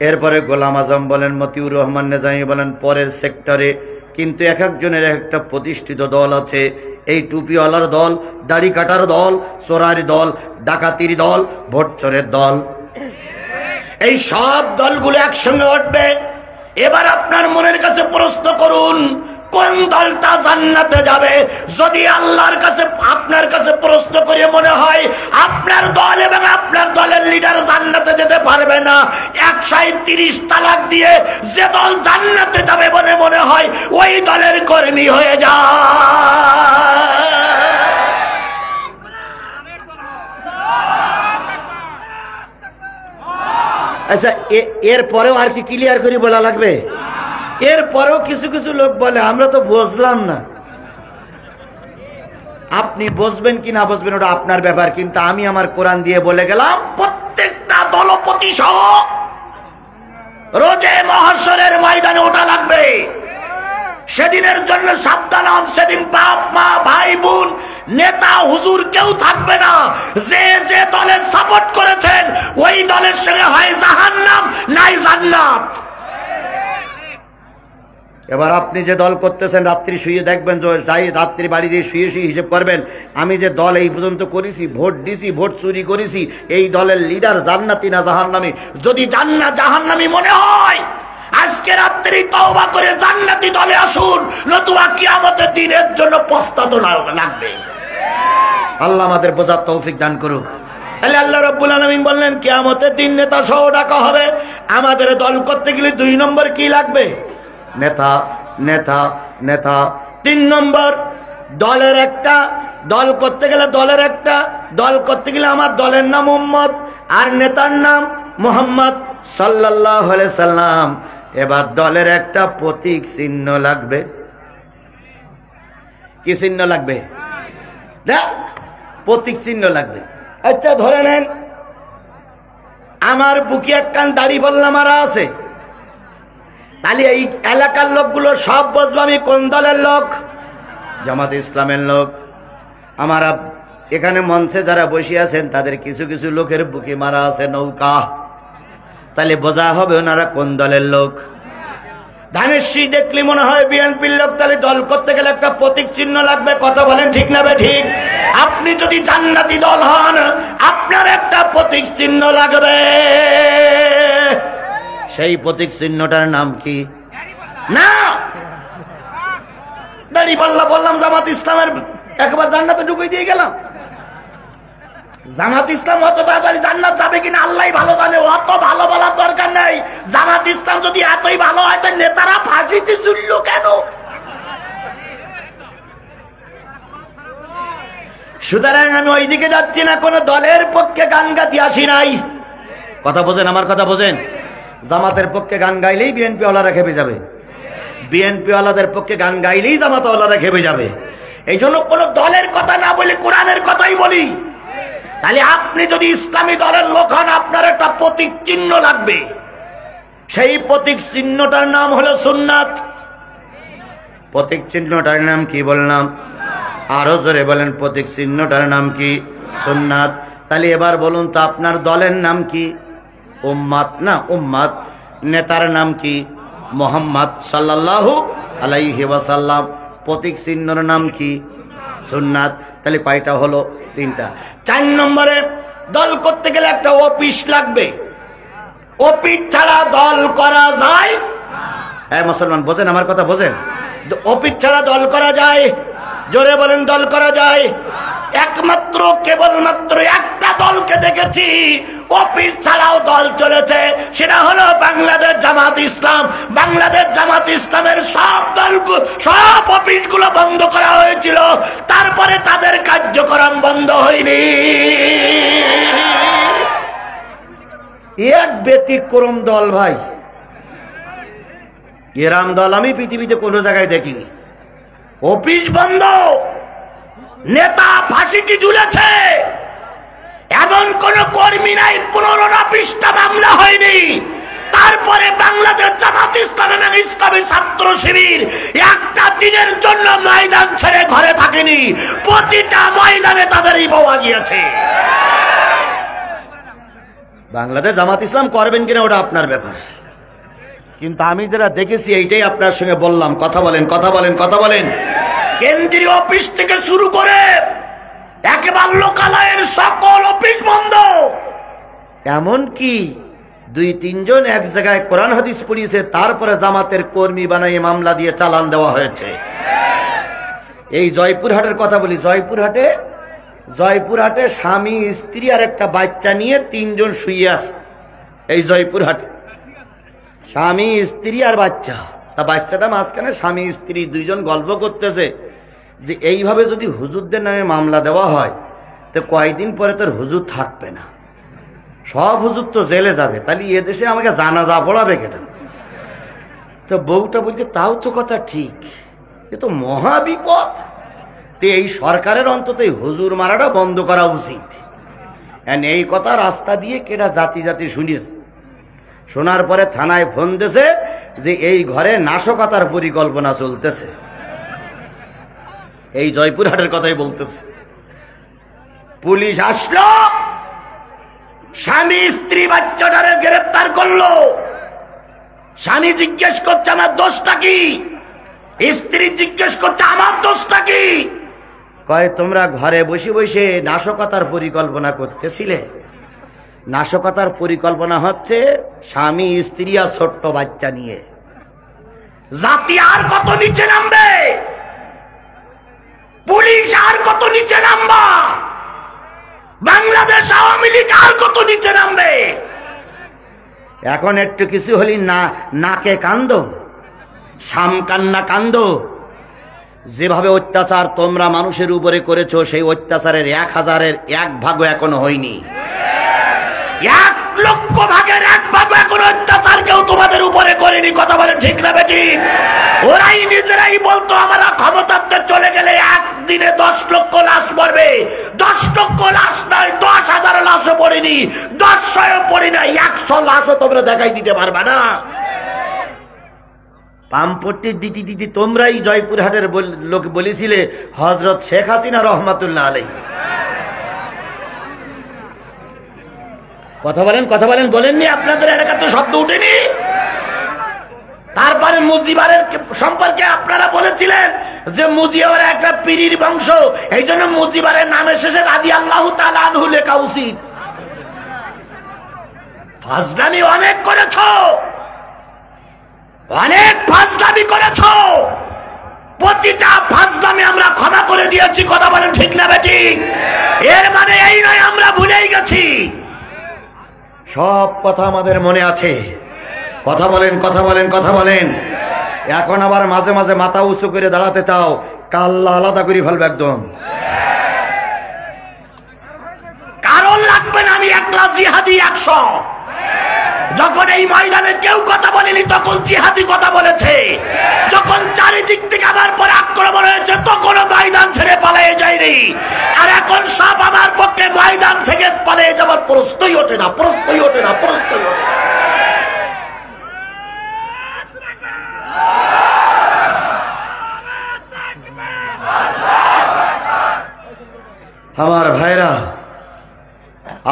এরপরে গোলাম আজম বলেন, মতিউর রহমান নেজামী বলেন, পরের সেক্টরে। কিন্তু এক একজনের একটা প্রতিষ্ঠিত দল আছে। এই টুপিওয়ালার দল, দাড়ি কাটার দল, চোরার দল, ডাকাতির দল, ভোট চোরের দল। এই সব দলগুলো একসঙ্গে উঠবে। এবার আপনার মনের কাছে প্রশ্ন করুন, কোন দলটা জান্নাতে যাবে? যদি আল্লাহর কাছে আপনার কাছে প্রশ্ন করে মনে হয় আপনার দল এবং আপনার দলের লিডার জান্নাতে যেতে পারবে না, 130 তালাক দিয়ে যে দল জান্নাতে যাবে বলে মনে হয় ওই দলের কর্মী হয়ে যায়। আচ্ছা, এরপরেও আর কি ক্লিয়ার করে বলা লাগবে? এরপরেও কিছু কিছু লোক বলে আমরা তো বুঝলাম না। আপনি বুঝবেন কি না বুঝবেন ওটা আপনার ব্যাপার, কিন্তু আমি আমার কোরআন দিয়ে বলে গেলাম, প্রত্যেকটা দলপতি সহ রোজে মহাশরের ময়দানে ওঠা লাগবে। সেদিনের জন্য সাবধান হন। সেদিন বাপ মা ভাই বোন নেতা হুজুর কেউ থাকবে না। যে যে দলের সাপোর্ট করেছেন ওই দলের সঙ্গে হয় জাহান্নাম নাই জান্নাত। এবার আপনি যে দল করতেছেন, রাত্রি শুয়ে দেখবেন, রাত্রি বাড়ি দিয়ে শুয়ে শুয়ে হিসেব করবেন, আমি যে দল এই পর্যন্ত করেছি, ভোট দিছি, ভোট চুরি করেছি, এই দলের লিডার জান্নাতি না জাহান্নামী? যদি জাহান্নামী মনে হয় আজকে রাত্রি তওবা করে জান্নাতি দলে আসুন, নতুবা কিয়ামতের দিনের জন্য পস্তাতে লাগবে। আল্লাহ আমাদের বোঝার তৌফিক দান করুক। তাহলে আল্লাহ রাব্বুল আলামিন বললেন কিয়ামতের দিন নেতা সহ ডাকা হবে। আমাদের দল করতে গেলে 2 নম্বর কি লাগবে? নেতা, নেতা, নেতা। 3 নম্বর, দলের একটা দল করতে গেলে দলের একটা দল করতে গেলে আমার দলের নাম উম্মত আর নেতার নাম মুহাম্মদ সাল্লাল্লাহু আলাইহি সাল্লাম। এবার দলের একটা প্রতীক চিহ্ন লাগবে। কি চিহ্ন লাগবে? প্রতীক চিহ্ন লাগবে। আচ্ছা ধরে নেন আমার বুকে একখান দাড়ি পাল্লা মারা আছে, তাহলে এই এলাকার লোকগুলো সব বুঝবে আমি কোন দলের লোক? জামাত ইসলামের লোক। আমার এখানে মঞ্চে যারা বসে আছেন তাদের কিছু কিছু লোকের বুকে মারা আছে নৌকা, তাহলে বোঝা হবে ওনারা কোন দলের লোক। ধানের শীষ দেখলে মনে হয় বিএনপির লোক, তাহলে দল করতে গেলে একটা প্রতীক চিহ্ন লাগবে। কথা বলেন ঠিক না ঠিক? আপনি যদি জান্নাতি দল হন আপনার একটা প্রতীক চিহ্ন লাগবে। সেই প্রতীক চিহ্নটার নাম কি? না দাড়িপাল্লা বললাম জামাত ইসলামের একবার জান্নাতে ঢুকিয়ে দিয়ে গেলাম। জামাত ইসলাম অত তাড়াতাড়ি জান্নাত যাবে কিনা আল্লাহ ভালো জানে, অত ভালো বলার দরকার নেই। জামাত ইসলাম যদি এতই ভালো হয় তাই নেতারা ফাঁসিতে ঝুললো কেন? সুতরাং আমি ওইদিকে যাচ্ছি না, কোন দলের পক্ষে গান গাতি আসি নাই। কথা বোঝেন, আমার কথা বোঝেন। জামাতের পক্ষে গান গাইলেই বিএনপি ওয়ালারা খেপে যাবে, বিএনপি ওয়ালাদের পক্ষে গান গাইলেই জামাত ওয়ালারা খেপে যাবে। এই জন্য কোন দলের কথা না বলি কোরআনের কথাই বলি। তাহলে আপনি যদি ইসলামী দলের লোক হন আপনার একটা প্রতীক চিহ্ন লাগবে। সেই প্রতীক চিহ্নটার নাম হলো সুন্নাত। প্রতীক চিহ্নটার নাম কি বললাম? আরো জোরে বলেন, প্রতীক চিহ্নটার নাম কি? সুন্নাত। তাহলে এবার বলুন তো আপনার দলের নাম কি? উম্মাত না উম্মাত। নেতার নাম কি? মুহাম্মদ সাল্লাল্লাহু আলাইহি ওয়াসাল্লাম। প্রতীক চিহ্নর নাম কি? সুন্নাত। তাহলে কয়টা হলো? 3টা। 4 নম্বরে দল করতে গেলে একটা অফিস লাগবে। অফিস ছাড়া দল করা যায়? হ্যাঁ মুসলমান বোঝেন, আমার কথা বোঝেন। অফিস ছাড়া দল করা যায়? জোরে বলেন, দল করা যায়? একমাত্র কেবলমাত্র একটা দলকে দেখেছি অফিস ছাড়াও দল চলেছে, সেটা হলো বাংলাদেশ জামাত ইসলাম। বাংলাদেশ জামাত ইসলামের সব সব অফিসগুলো বন্ধ করা হয়েছিল, তারপরে তাদের কার্যক্রম বন্ধ হয়নি। এক ব্যতিক্রম দল ভাই, এরাম দল আমি পৃথিবীতে কোনো জায়গায় দেখিনি। অফিস বন্ধ, নেতা ফাঁসিতে ঝুলেছে, এমন কোন কর্মী নাই, 15টা পৃষ্ঠা মামলা হয়নি। তারপরে বাংলাদেশ জামাত ইসলাম এবং ইসলামী ছাত্র শিবির একটা দিনের জন্য ময়দান ছেড়ে ঘরে থাকেনি, প্রতিটা ময়দানে তাদেরই পাওয়া গিয়েছে। বাংলাদেশ জামাত ইসলাম করবেন কিনা ওটা আপনার ব্যাপার, কিন্তু আমি যারা দেখেছি এইটাই আপনার সঙ্গে বললাম। কথা বলেন, কথা বলেন, কথা বলেন। কেন্দ্রীয় অফিস থেকে শুরু করে একেবারে লোকালয়ের সকল অফিস বন্ধ। এমনকি 2-3 জন এক জায়গায় কোরআন হাদিস পড়িয়েছে, তারপরে জামাতের কর্মী বানাইয়ে মামলা দিয়ে চালান দেওয়া হয়েছে। এই জয়পুরহাটের কথা বলি, জয়পুরহাটে স্বামী স্ত্রী আর একটা বাচ্চা নিয়ে 3 জন শুয়ে আছে। এই জয়পুরহাটে স্বামী স্ত্রী আর বাচ্চা, তা বাচ্চাটা মাঝখানে, স্বামী স্ত্রী 2 জন গল্প করতেছে যে এইভাবে যদি হুজুরদের নামে মামলা দেওয়া হয় তো কয়েকদিন পরে তোর হুজুর থাকবে না, সব হুজুর তো জেলে যাবে, তাহলে এদেশে আমাকে জানাজা পড়াবে কেটা? তো বউটা বলছে তাও তো কথা ঠিক, এ তো মহা বিপদ। তো এই সরকারের অন্তত এই হুজুর মারাটা বন্ধ করা উচিত। এই কথা রাস্তা দিয়ে কেটা জাতি জাতি শুনিয়েছে। শোনার পরে থানায় ফোন দিয়েছে যে এই ঘরে নাশকতার পরিকল্পনা চলতেছে। এই জয়পুরহাটের কথাই বলতেছে। পুলিশ আসলো, স্বামী স্ত্রী বাচ্চাটারে গ্রেফতার করলো। স্বামী জিজ্ঞেস করছে আমার দোষটা কি, স্ত্রী জিজ্ঞেস করছে আমার দোষটা কি। কয় তোমরা ঘরে বসে বসে নাশকতার পরিকল্পনা করতেছিলে। নাশকতার পরিকল্পনা হচ্ছে স্বামী স্ত্রী আর ছোট্ট বাচ্চা নিয়ে। জাতি আর কত নিচে নামবে, পুলিশ আর কত নিচে নামবা, বাংলাদেশ আওয়ামী লীগ আর কত নিচে নামবে। এখন একটু কিছু হলি নাকে কান্দো, শাম কান্না কান্দো। যেভাবে অত্যাচার তোমরা মানুষের উপরে করেছো, সেই অত্যাচারের 1000-এর 1 ভাগও এখনো হয়নি। 1 লক্ষ ভাগের 1 ভাগ এখনো অত্যাচার কেউ তোমাদের উপরে করেনি। কথা বলেন ঠিক না বেঠিক? ওরাই নিজেরাই বলতো আমরা ক্ষমতাতে চলে গেলে একদিনে 10 লক্ষ লাশ পড়বে। 10 লক্ষ লাশ নয়, 10,000 লাশও পড়েনি, 10,000 পড়ি না, 100 লাশও তোমরা দেখাই দিতে পারবে না। পাম্পট্টির দিদি দিদি তোমরাই জয়পুরহাটের লোক বলেছিলে হযরত শেখ হাসিনা রহমাতুল্লাহ আলাইহি। কথা বলেন, কথা বলেন, বলেননি? আপনাদের এলাকা তো শব্দ উঠেনি। তারপরে মুজিবারের সম্পর্কে আপনারা বলেছিলেন যে মুজিবার একটা পীরির বংশ, এই জন্য মুজিবারের নামের শেষে রাদিয়াল্লাহু তাআলা আনহু লেখা উচিত। ফাজলামি অনেক করেছো, অনেক ফাজলামি করেছো, প্রতিটা ফাজলামি আমরা ক্ষমা করে দিয়েছি। কথা বলেন ঠিক না বেঠিক? এর মানে এই নয় আমরা ভুলেই গেছি, সব কথা আমাদের মনে আছে। কথা বলেন, কথা বলেন, কথা বলেন। এখন আবার মাঝে মাঝে মাথা উঁচু করে দাঁড়াতে চাও, কাল্লা আলাদা করে ফেলবে একদম। কারণ লাগবে না, আমি একলা জিহাদি 100। যখন এই ময়দানে কেউ কথা বলেনি তখন জিহাদি কথা বলেছে, যখন চারিদিক থেকে আমার পরে আক্রমণ হয়েছে তখনও ময়দান ছেড়ে পালিয়ে যায়নি। আর এখন সব আমার পক্ষে ময়দান থেকে পালিয়ে যাওয়ার প্রশ্নই ওঠে না, প্রশ্নই ওঠে না, প্রশ্নই ওঠে না। আমার ভাইরা,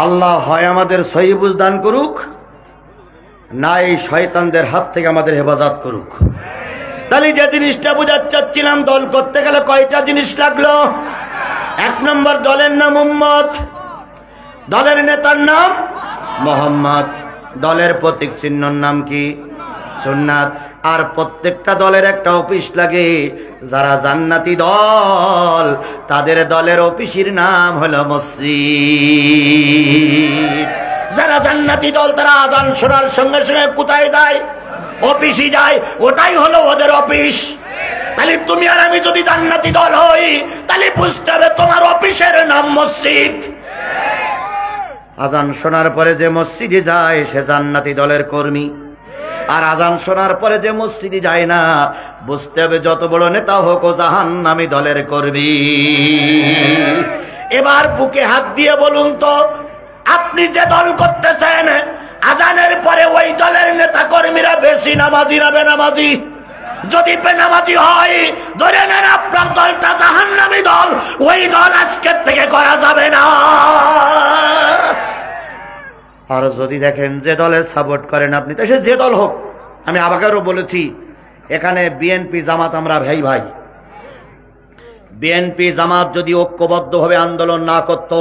আল্লাহ হয় আমাদের সহি বুঝ দান করুক, না এই শয়তানদের হাত থেকে আমাদের হেফাজত করুক। তাহলে যে জিনিসটা বোঝাতে চাচ্ছিলাম, দল করতে গেলে কয়টা জিনিস লাগলো? 1 নম্বর, দলের নাম উম্মত, দলের নেতার নাম মোহাম্মদ, দলের প্রতীক চিহ্নর নাম কি? সুন্নাত। আর প্রত্যেকটা দলের একটা অফিস লাগে। যারা জান্নাতি দল তাদের দলের অফিসের নাম হলো মসজিদ। যারা জান্নাতি দল তারা আযান শোনার সঙ্গে সঙ্গে কোথায় যায়? অফিসে যায়, ওটাই হলো ওদের অফিস। তাহলে তুমি আর আমি যদি জান্নাতি দল হই তাহলে বুঝতে হবে তোমার অফিসের নাম মসজিদ। আযান শোনার পরে যে মসজিদে যায় সে জান্নাতি দলের কর্মী, আর আযান শোনার পরে যে মসজিদে যায় না বুঝতে হবে যত বড় নেতা হোক ও জাহান্নামী দলের কর্মী। এবার বুকে হাত দিয়ে বলুন তো, আপনি যে দল করতেছেন আযানের পরে ওই দলের নেতা কর্মীরা বেশি নামাজি না বেনামাজি? যদি বেনামাজি হয় ধরে নেন আপনার দলটা জাহান্নামী দল, ওই দল আজকের থেকে করা যাবে না। আর যদি দেখেন যে দলের সাপোর্ট করেন আপনি, তো সে যে দল হোক, আমি আবারও বলেছি এখানে বিএনপি জামাত আমরা ভাই ভাই। বিএনপি জামাত যদি ঐক্যবদ্ধভাবে আন্দোলন না করত,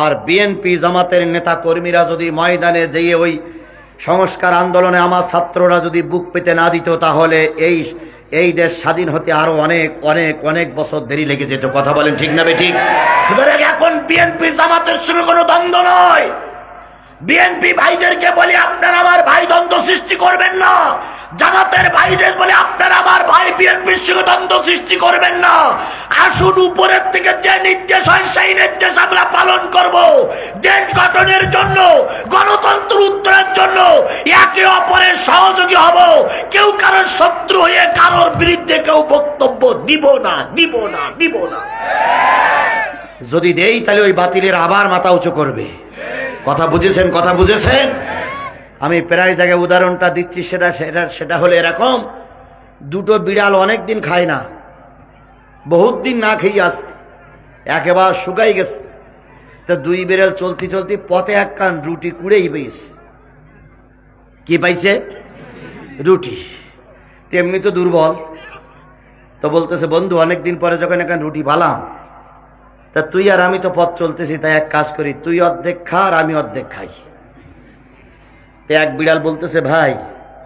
আর বিএনপি জামাতের নেতা কর্মীরা যদি ময়দানে যেয়ে ওই সংস্কার আন্দোলনে আমার ছাত্ররা যদি বুক পেতে না দিত, তাহলে এই দেশ স্বাধীন হতে আরো অনেক অনেক অনেক বছর দেরি লেগে যেত। কথা বলেন ঠিক না বেঠিক? সুতরাং এখন বিএনপি জামাতের সঙ্গে কোনো দ্বন্দ্ব নয়। বিএনপি ভাইদেরকে বলি আপনারা আমার ভাই দ্বন্দ্ব সৃষ্টি করবেন না, জামাতের ভাইদের বলে আপনারা আমার ভাই বিএনপির সঙ্গে দ্বন্দ্ব সৃষ্টি করবেন না। আসুন উপরের থেকে যে নির্দেশ হয় সেই নির্দেশ আমরা পালন করব। দেশ গঠনের জন্য, গণতন্ত্র উত্তরের জন্য একে অপরের সহযোগী হব। কেউ কারোর শত্রু হয়ে কারোর বিরুদ্ধে কেউ বক্তব্য দিব না, দিব না, দিব না। যদি দেই তাহলে ওই বাতিলের আবার মাথা উঁচু করবে। কথা বুঝেছেন? কথা বুঝেছেন? আমি প্রায় জায়গায় উদাহরণটা দিচ্ছি, সেটা হলো এরকম, দুটো বিড়াল অনেক দিন খায় না, বহুত দিন না খেয়ে আসে, একেবারে শুকাই গেছে। তো দুই বিড়াল চলতে চলতে পথে এক কান রুটি কুড়েই পেয়েছে। কি পাইছে? রুটি। তেমনি তো দুর্বল, তো বলতেছে বন্ধু অনেকদিন পরে যখন এখানে রুটি পালাম, তা তুই আর আমি তো পথ চলতেছি, তাই এক কাজ করি, তুই অর্ধেক খা আর আমি অর্ধেক খাই। এক বিড়াল বলতেছে ভাই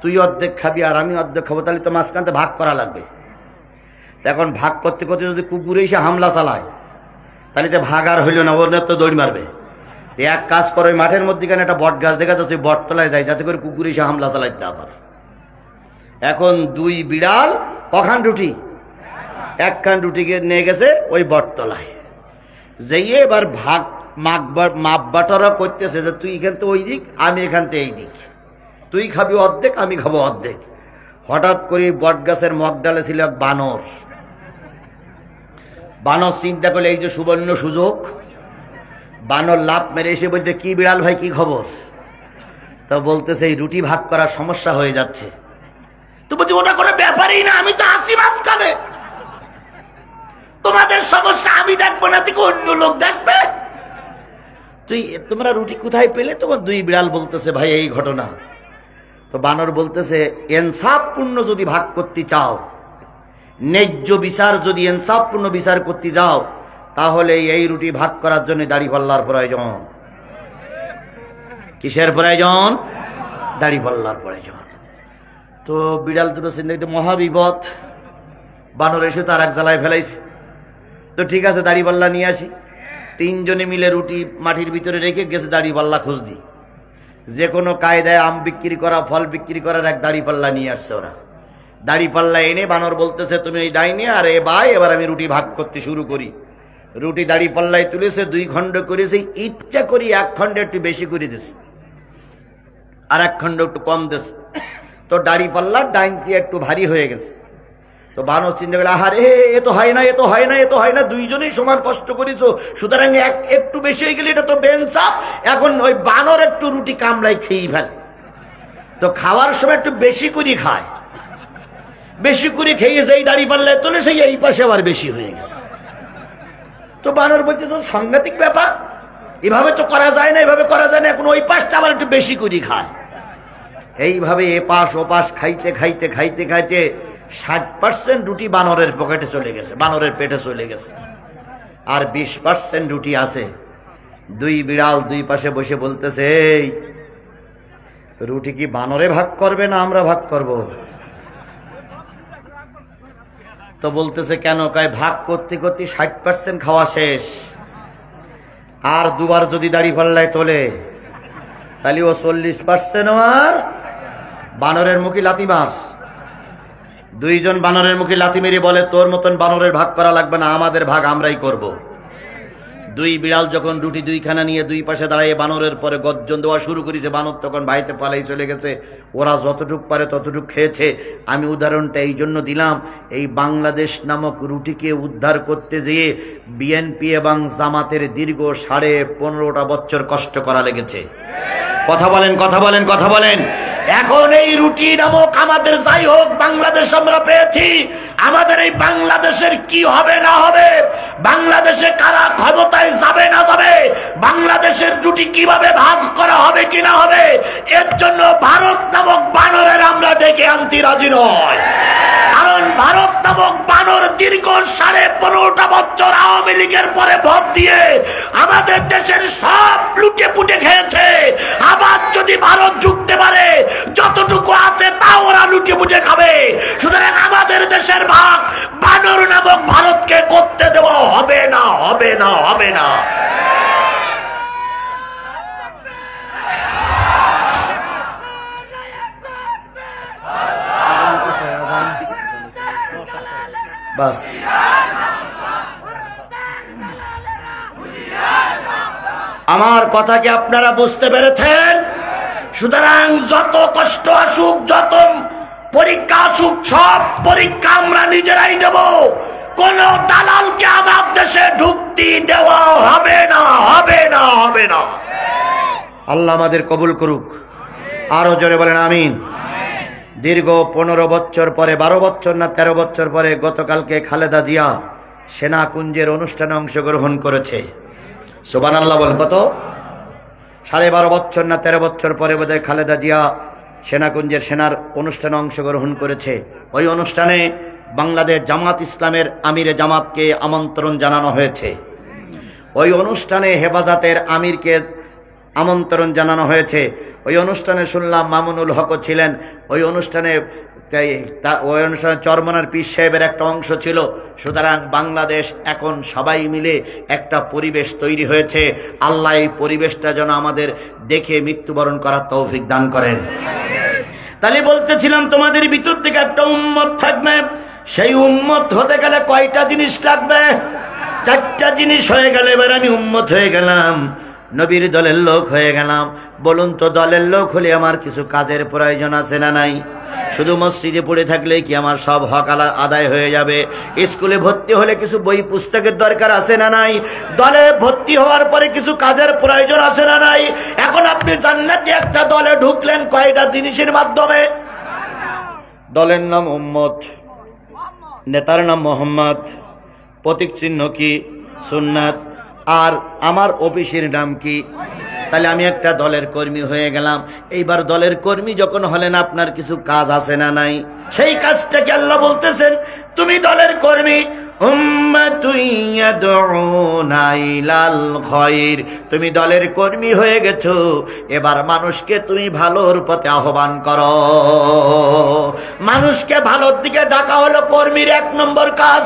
তুই অর্ধেক খাবি আর আমি অর্ধেক খাবো, তাহলে তো মাঝখানতে ভাগ করা লাগবে। এখন ভাগ করতে করতে যদি কুকুরে এসে হামলা চালায় তাহলে তো ভাগ আর হইল না, ওর তো দৌড় মারবে। এক কাজ করো, ওই মাঠের মধ্যেখানে একটা বট গাছ দেখা যাচ্ছে, বটতলায় যায় যাতে করে কুকুরে এসে হামলা চালাইতে না পারে। এখন দুই বিড়াল কখান রুটি? একখান রুটি নিয়ে গেছে ওই বটতলায়, যেয়ে এবার ভাগ মাপ বাটারা করতেছে যে তুই এখান থেকে ওই দিক, আমি এখান থেকে এই দিক, তুই খাবি অর্ধেক আমি খাবো অর্ধেক। হঠাৎ করে বট গাছের মগডালে ছিল এক বানর। বানর চিন্তা করলে এই যে সুবর্ণ সুযোগ, বানর লাফ মেরে এসে বলতে কি বিড়াল ভাই কি খবর? তো বলতেছে এই রুটি ভাগ করার সমস্যা হয়ে যাচ্ছে। তো বলছি ওটা কোনো ব্যাপারই না, আমি তো আসি মাঝখানে, তোমাদের সমস্যা আমি দেখবো না, থেকে অন্য লোক দেখবে। তুই তোমরা রুটি কোথায় পেলে? তখন দুই বিড়াল বলতেছে ভাই এই ঘটনা। তো বানর বলতেছে ইনসাফপূর্ণ যদি ভাগ করতে চাও, ন্যায্য বিচার যদি ইনসাফপূর্ণ বিচার করতে যাও, তাহলে এই রুটি ভাগ করার জন্য দাড়িপাল্লার প্রয়োজন। কিসের প্রয়োজন? দাড়িপাল্লার প্রয়োজন। তো বিড়াল দুটো চিন্তা মহাবিপদ, বানর এসে তার এক জ্বালায় ফেলাইছে। তো ঠিক আছে দাড়িপাল্লা নিয়ে আসি। তিনজনে মিলে রুটি মাটির ভিতরে রেখে গেছে দাড়িপাল্লা খোঁজ দি। যে কোনো কায়দায় আম বিক্রি করা, ফল বিক্রি করার এক দাড়িপাল্লা নিয়ে আসছে ওরা। দাড়িপাল্লা এনে বানর বলতেছে তুমি এই ডাইনে আর এ ভাই, এবার আমি রুটি ভাগ করতে শুরু করি। রুটি দাড়িপাল্লায় তুলেছে, 2 খণ্ড করেছে, ইচ্ছা করি 1 খণ্ড একটু বেশি করে দিছে, আর 1 খণ্ড একটু কম দিছে। তো দাড়িপাল্লা ডাইন দিয়ে একটু ভারী হয়ে গেছে। তো বানর চিন্তা করলে আহারে এ তো হয় না, এ তো হয় না, এ তো হয় না, দুইজনেই সমান কষ্ট করেছো, সুতরাং একটু বেশি হয়ে গেলে এটা তো বেনসাফ। এখন ওই বানর একটু রুটি কামড়ায় খেয়ে ফেলে, তো খাওয়ার সময় একটু বেশি করে খায়, বেশি করে খেয়ে যেই দাড়িপাল্লায় তোলে সেই এই পাশে আবার বেশি হয়ে গেছে। তো বানর বলছে সাংঘাতিক ব্যাপার, এভাবে তো করা যায় না, এভাবে করা যায় না, এখন ওই পাশটা আবার একটু বেশি করে খায়। এইভাবে এ পাশ ও পাশ খাইতে খাইতে খাইতে খাইতে 60% রুটি বানরের পকেটে চলে গেছে, বানরের পেটে চলে গেছে, আর 20% রুটি আছে। দুই বিড়াল দুই পাশে বসে বলতেছে এই রুটি কি বানরে ভাগ করবে না আমরা ভাগ করব? তো বলতেছে কেন? কয় ভাগ করতে করতে 60% খাওয়া শেষ, আর দুবার যদি দাড়ি পাল্লায় তোলে তাহলে ও 40% আর বানরের মুখে লাথি মাস। দুইজন বানরের মুখে লাথি মেরে বলে তোর মতন বানরের ভাগ করা লাগবে না, আমাদের ভাগ আমরাই করব। দুই বিড়াল যখন রুটি দুইখানা নিয়ে দুই পাশে দাঁড়িয়ে বানরের পরে গর্জন দেওয়া শুরু করেছে, বানর তখন বাইতে পালাই চলে গেছে। ওরা যতটুক পারে ততটুক খেয়েছে। আমি উদাহরণটা এই জন্য দিলাম, এই বাংলাদেশ নামক রুটিকে উদ্ধার করতে যেয়ে বিএনপি এবং জামাতের দীর্ঘ 15.5 বছর কষ্ট করা লেগেছে। কথা বলেন, কথা বলেন, কথা বলেন। এখন এই রুটি নামক আমাদের যাই হোক বাংলাদেশ আমরা পেয়েছি, আমাদের এই বাংলাদেশের কি হবে না হবে, বাংলাদেশে কারা ক্ষমতায় যাবে না যাবে, বাংলাদেশের রুটি কিভাবে ভাগ করা হবে কি না হবে, এর জন্য ভারত নামক বানরের আমরা ডেকে আনতে রাজি নয়। কারণ ভারত নামক বানর দীর্ঘ 15.5 বছর আওয়ামী লীগের পরে ভোট দিয়ে আমাদের দেশের সব লুটে পুটে খেয়েছে। আবার যদি ভারত ঝুঁকতে পারে, যতটুকু আছে তা ওরা লুটে পুটে খাবে। সুতরাং আমাদের দেশের ভাগ বানর নামক ভারতকে করতে দেওয়া হবে না, হবে না, হবে না। বাস আমার কথা কি আপনারা বুঝতে পেরেছেন? সুতরাং যত কষ্ট আসুক, যত পরীক্ষা আসুক, সব পরীক্ষা আমরা নিজেরাই দেব। কোন দালালকে আমার দেশে ঢুকতে দেওয়া হবে না, হবে না, হবে না। আল্লাহ আমাদের কবুল করুক। আরো জোরে বলেন আমিন। দীর্ঘ 15 বছর পরে, 12 বছর না 13 বছর পরে গতকালকে খালেদা জিয়া সেনাকুঞ্জের অনুষ্ঠানে অংশগ্রহণ করেছে। সুবহানাল্লাহ বলেন। কত? 12.5 বছর না 13 বছর পরে বোধহয় খালেদা জিয়া সেনাকুঞ্জের সেনার অনুষ্ঠানে অংশগ্রহণ করেছে। ওই অনুষ্ঠানে বাংলাদেশ জামাত ইসলামের আমিরে জামাতকে আমন্ত্রণ জানানো হয়েছে। ওই অনুষ্ঠানে হেফাজতের আমিরকে আমন্ত্রণ জানানো হয়েছে। ওই অনুষ্ঠানে শুনলাম মামুনুল হক ছিলেন। ওই অনুষ্ঠানে চরমনার পীর সাহেবের একটা অংশ ছিল। সুতরাং বাংলাদেশ এখন সবাই মিলে একটা পরিবেশ তৈরি হয়েছে। আল্লাহ এই পরিবেশটা যেন আমাদের দেখে মৃত্যুবরণ করার তৌফিক দান করেন। তাহলে বলতেছিলাম তোমাদের ভিতর থেকে একটা উম্মত থাকবে। সেই উম্মত হতে গেলে কয়টা জিনিস লাগবে? 4টা জিনিস হয়ে গেলে এবার আমি উম্মত হয়ে গেলাম, নবীর দলের লোক হয়ে গেলাম। বলুন তো, দলের লোক হলে আমার কিছু কাজের প্রয়োজন আছে না নাই? শুধু মসজিদে পড়ে থাকলে কি আমার সব হক আদায় হয়ে যাবে? স্কুলে ভর্তি হলে কিছু বই পুস্তকের দরকার আছে না নাই? দলে ভর্তি হওয়ার পরে কিছু কাজের প্রয়োজন আছে না নাই? এখন আপনি জান্নাতে একটা দলে ঢুকলেন কয়টা জিনিসের মাধ্যমে? দলের নাম উম্মত, নেতার নাম মোহাম্মদ, প্রতীক চিহ্ন কি? সুন্নাত। আর আমার অফিসের নাম কি? তাহলে আমি একটা দলের কর্মী হয়ে গেলাম। এইবার দলের কর্মী যখন হলেন, আপনার কিছু কাজ আছে না নাই? সেই কাজটাকে আল্লাহ বলতেছেন তুমি দলের কর্মী। তুমি দলের কর্মী হয়ে গেছো, এবার মানুষকে তুমি ভালোর পথে আহ্বান করো। মানুষকে ভালোর দিকে ডাকা হলো কর্মীর 1 নম্বর কাজ।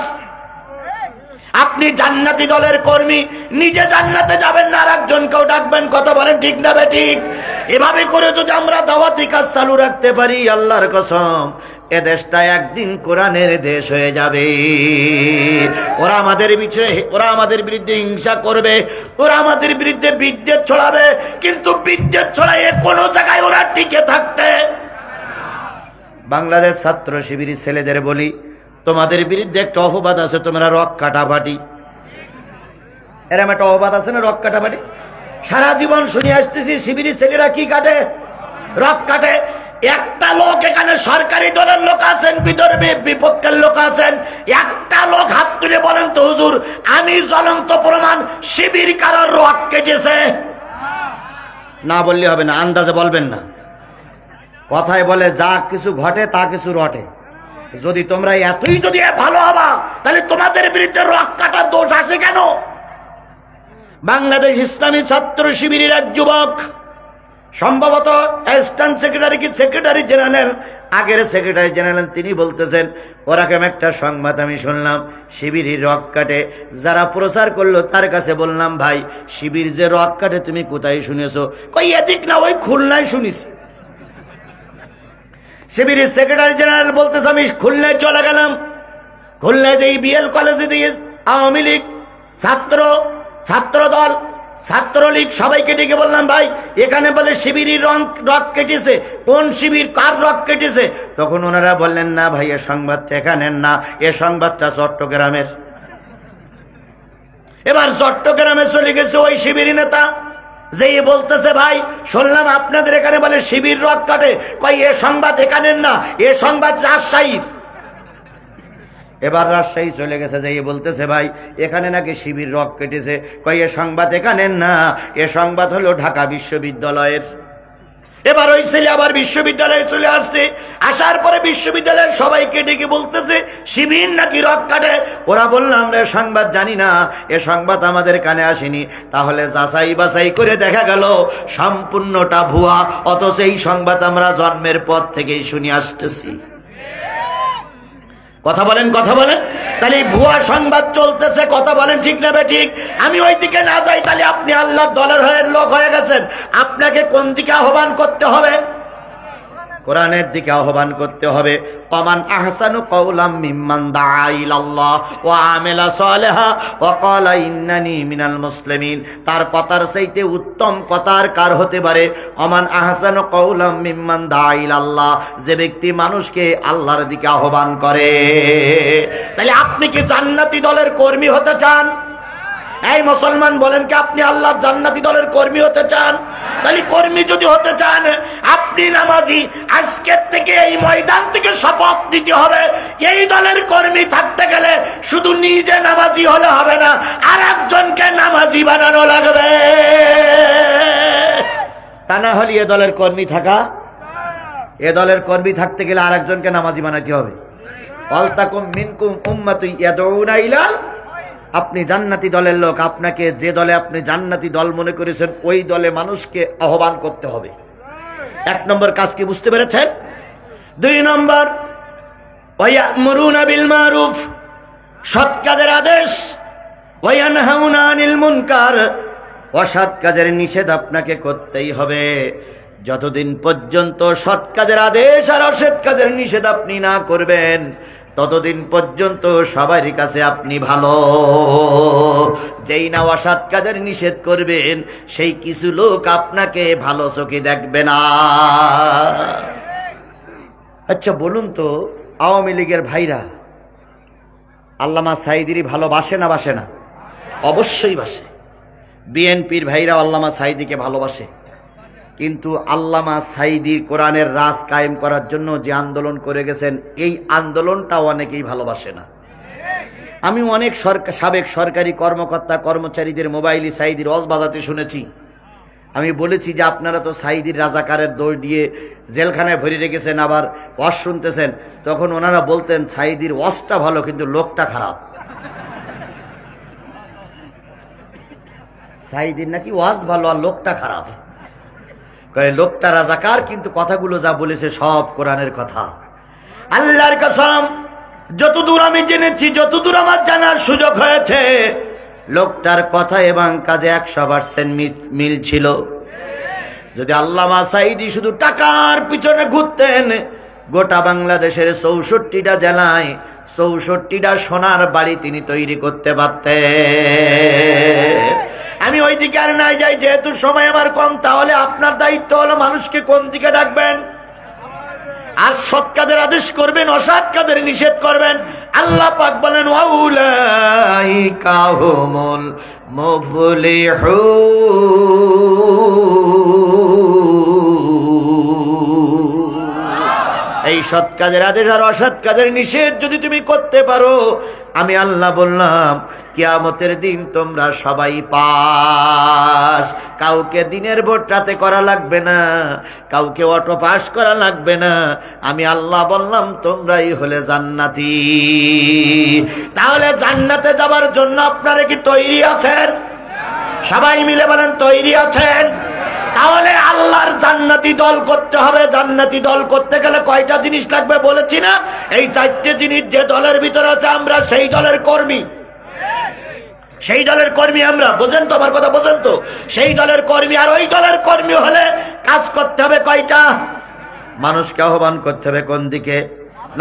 আপনি জান্নাতি দলের কর্মী, নিজে জান্নাতে যাবেন না, আর একজনকেও ডাকবেন। কত বলেন ঠিক না বেঠিক? এভাবে করে যদি আমরা দাওয়াতি কাজ চালু রাখতে পারি, আল্লাহর কসম এ দেশটা একদিন কোরআনের দেশ হয়ে যাবে। ওরা আমাদের বিরুদ্ধে হিংসা করবে, ওরা আমাদের বিরুদ্ধে বিদ্বেষ ছড়াবে, কিন্তু বিদ্বেষ ছড়াইয়ে কোনো জায়গায় ওরা টিকে থাকতে। বাংলাদেশ ছাত্র শিবির ছেলেদের বলি, তোমাদের বিরুদ্ধে একটা অপবাদ আছে, তোমরা রক কাটাপাটি। এরম একটা অপবাদ আছে না, রক কাটাপাটি? সারা জীবন শুনে আসতেছি শিবিরের ছেলেরা কি কাটে? রক কাটে। একটা লোক এখানে সরকারি দলের লোক আছেন, বিদর্ভী বিপক্ষের লোক আছেন, একটা লোক হাত তুলে বলেন তো হুজুর আমি জ্বলন্ত প্রমাণ শিবির কারোর রক কেটেছে? না বললে হবে না, আন্দাজে বলবেন না। কথায় বলে যা কিছু ঘটে তা কিছু রটে। যদি তোমরা এতই যদি ভালো হবা, তাহলে তোমাদের বিরুদ্ধে রক কাটার দোষ আসে কেন? বাংলাদেশ ইসলামী ছাত্র শিবিরের এক যুবক সম্ভবত অ্যাসিস্ট্যান্ট সেক্রেটারি কি সেক্রেটারি জেনারেল, আগের সেক্রেটারি জেনারেল, তিনি বলতেছেন ওরকম একটা সংবাদ আমি শুনলাম, শিবির রক কাটে। যারা প্রচার করলো তার কাছে বললাম, ভাই শিবির যে রক কাটে তুমি কোথায় শুনেছো? কই এদিক না, ওই খুলনায় শুনিস। শিবিরের সেক্রেটারি জেনারেল বলতেছে আমি খুলনায় চলে গেলাম। খুলনায় যে বিএল কলেজে দিয়ে আওয়ামী লীগ ছাত্র দল ছাত্রলীগ সবাইকে ডেকে বললাম, ভাই এখানে বলে শিবিরের রক কেটেছে, কোন শিবির কার রক কেটেছে? তখন ওনারা বললেন, না ভাই এ সংবাদটা এখানের না, এ সংবাদটা চট্টগ্রামের। এবার চট্টগ্রামে চলে গেছে ওই শিবির নেতা, যে বলতেছে ভাই শুনলাম আপনাদের এখানে বলে শিবির রক কাটে। কই এ সংবাদ এখানের না, এ সংবাদ রাজশাহীর। এবার রাজশাহী চলে গেছে, যে বলতেছে ভাই এখানে নাকি শিবির রক কেটেছে। কই এ সংবাদ এখানের না, এ সংবাদ হলো ঢাকা বিশ্ববিদ্যালয়ের। এবার ওই ছেলে আবার বিশ্ববিদ্যালয়ে চলে আসছে, আসার পরে বিশ্ববিদ্যালয়ের সবাইকে ডেকে বলতেছে শিবির নাকি রক কাটে। ওরা বলল আমরা সংবাদ জানি না, এ সংবাদ আমাদের কানে আসেনি। তাহলে যাচাই বাছাই করে দেখা গেল সম্পূর্ণটা ভুয়া, অথচ এই সংবাদ আমরা জন্মের পর থেকেই শুনে আসতেছি। কথা বলেন, কথা বলেন। তাহলে ভুয়া সংবাদ চলতেছে, কথা বলেন ঠিক না বেঠিক? আমি ওই দিকে না যাই, তাহলে আপনি আল্লাহর দলের হয়ে লোক হয়ে গেছেন। আপনাকে কোন দিকে আহ্বান করতে হবে? কোরআনের দিকে আহ্বান করতে হবে। ওমান আহসানু কওলাম মিম্মান দাআ ইলাল্লাহ ওয়া আমিলা সালিহা ওয়া ক্বালা ইন্নানি মিনাল মুসলিমিন। তার কথার চাইতে উত্তম কথার কার হতে পারে? ওমান আহসানু কওলাম মিম্মান দাআ ইলাল্লাহ, যে ব্যক্তি মানুষকে আল্লাহর দিকে আহ্বান করে। তাহলে আপনি কি জান্নাতি দলের কর্মী হতে চান? এই মুসলমান বলেন কি আপনি আল্লাহর জান্নাতি দলের কর্মী হতে চান? তাহলে কর্মী যদি হতে চান, আপনি নামাজি, আজকের থেকে এই ময়দান থেকে শপথ নিতে হবে এই দলের কর্মী থাকতে গেলে শুধু নিজে নামাজি হলে হবে না, আর একজনকে নামাজি বানানো লাগবে। তা না হলে এ দলের কর্মী থাকতে গেলে আর একজনকে নামাজি বানাতে হবে। ওয়ালতাকুম মিনকুম উম্মাতুন ইয়াদউনা ইলাল, আপনি জান্নাতি দলের লোক, আপনাকে যে দলে আপনি জান্নাতি দল মনে করেছেন ওই দলে মানুষকে আহ্বান করতে হবে। এক নম্বর কাজ কি বুঝতে পেরেছেন? দুই নম্বর ওয়ায়ামুরুনা বিল মারুফ, সৎ কাজের আদেশ, ওয়ায়ানহাউনা আনিল মুনকার, অসৎ কাজের নিষেধ আপনাকে করতেই হবে। যতদিন পর্যন্ত সৎ কাজের আদেশ আর অসৎ কাজের নিষেধ আপনি না করবেন, ততদিন পর্যন্ত সবারই কাছে আপনি ভালো। যেই না অসৎ কাজের নিষেধ করবেন, সেই কিছু লোক আপনাকে ভালো চোখে দেখবে না। আচ্ছা বলুন তো, আওয়ামী লীগের ভাইরা আল্লামা সাঈদীর ভালোবাসে না বাসে না? অবশ্যই বাসে। বিএনপির ভাইরা আল্লামা সাঈদীকে ভালোবাসে, কিন্তু আল্লামা সাঈদী কোরআনের রাজ কায়েম করার জন্য যে আন্দোলন করে গেছেন, এই আন্দোলনটা অনেকেই ভালোবাসে না। আমি অনেক সাবেক সরকারি কর্মকর্তা কর্মচারীদের মোবাইলে সাঈদীর ওয়াজ বাজাতে শুনেছি। আমি বলেছি যে আপনারা তো সাঈদীর রাজাকারের দৌড় দিয়ে জেলখানায় ভরে রেখেছেন, আবার ওয়াজ শুনতেছেন। তখন ওনারা বলতেন সাঈদীর ওয়াজটা ভালো কিন্তু লোকটা খারাপ। সাঈদীর নাকি ওয়াজ ভালো আর লোকটা খারাপ। লোকটা রাজাকার, কিন্তু কথাগুলো যা বলেছে সব কোরআনের কথা। আল্লাহর কসম, যতদূর আমি জেনেছি, যতদূর আমার জানার সুযোগ হয়েছে, লোকটার কথা এবং কাজে 100% মিল ছিল। যদি আল্লামা সাঈদী শুধু টাকার পিছনে ঘুরতেন, গোটা বাংলাদেশের 64টা জেলায় 64টা সোনার বাড়ি তিনি তৈরি করতে পারতেন। আমি ওই দিকে আর নাই যাই, যেহেতু সময় আমার কম। তাহলে আপনার দায়িত্ব হলো মানুষকে কোন দিকে ডাকবেন, আর সৎ কাজের আদেশ করবেন, অসৎ কাজের নিষেধ করবেন। আল্লাহ পাক বলেন ওয়াউলাইকা হুমুল মুফলিহুন। এই সৎ কাজের আদেশ আর অসৎ কাজের নিষেধ যদি তুমি করতে পারো, আমি আল্লাহ বললাম কিয়ামতের দিন তোমরা সবাই পাস। কাউকে দিনের ভোট রাতে করা লাগবে না, কাউকে অটো পাস করা লাগবে না। আমি আল্লাহ বললাম তোমরাই হলে জান্নাতি। তাহলে জান্নাতে যাবার জন্য আপনারা কি তৈরি আছেন? সবাই মিলে বলেন তৈরি আছেন? তাহলে আল্লাহর জান্নাতি দল করতে হবে। জান্নাতি দল করতে গেলে কয়টা জিনিস লাগবে বলেছি না? এই চারটে জিনিস যে দলের ভিতরে আছে আমরা সেই দলের কর্মী, সেই দলের কর্মী আমরা। বোঝেন তো আমার কথা? বোঝেন তো? সেই দলের কর্মী। আর ওই দলের কর্মী হলে কাজ করতে হবে কয়টা? মানুষকে আহ্বান করতে হবে কোন দিকে?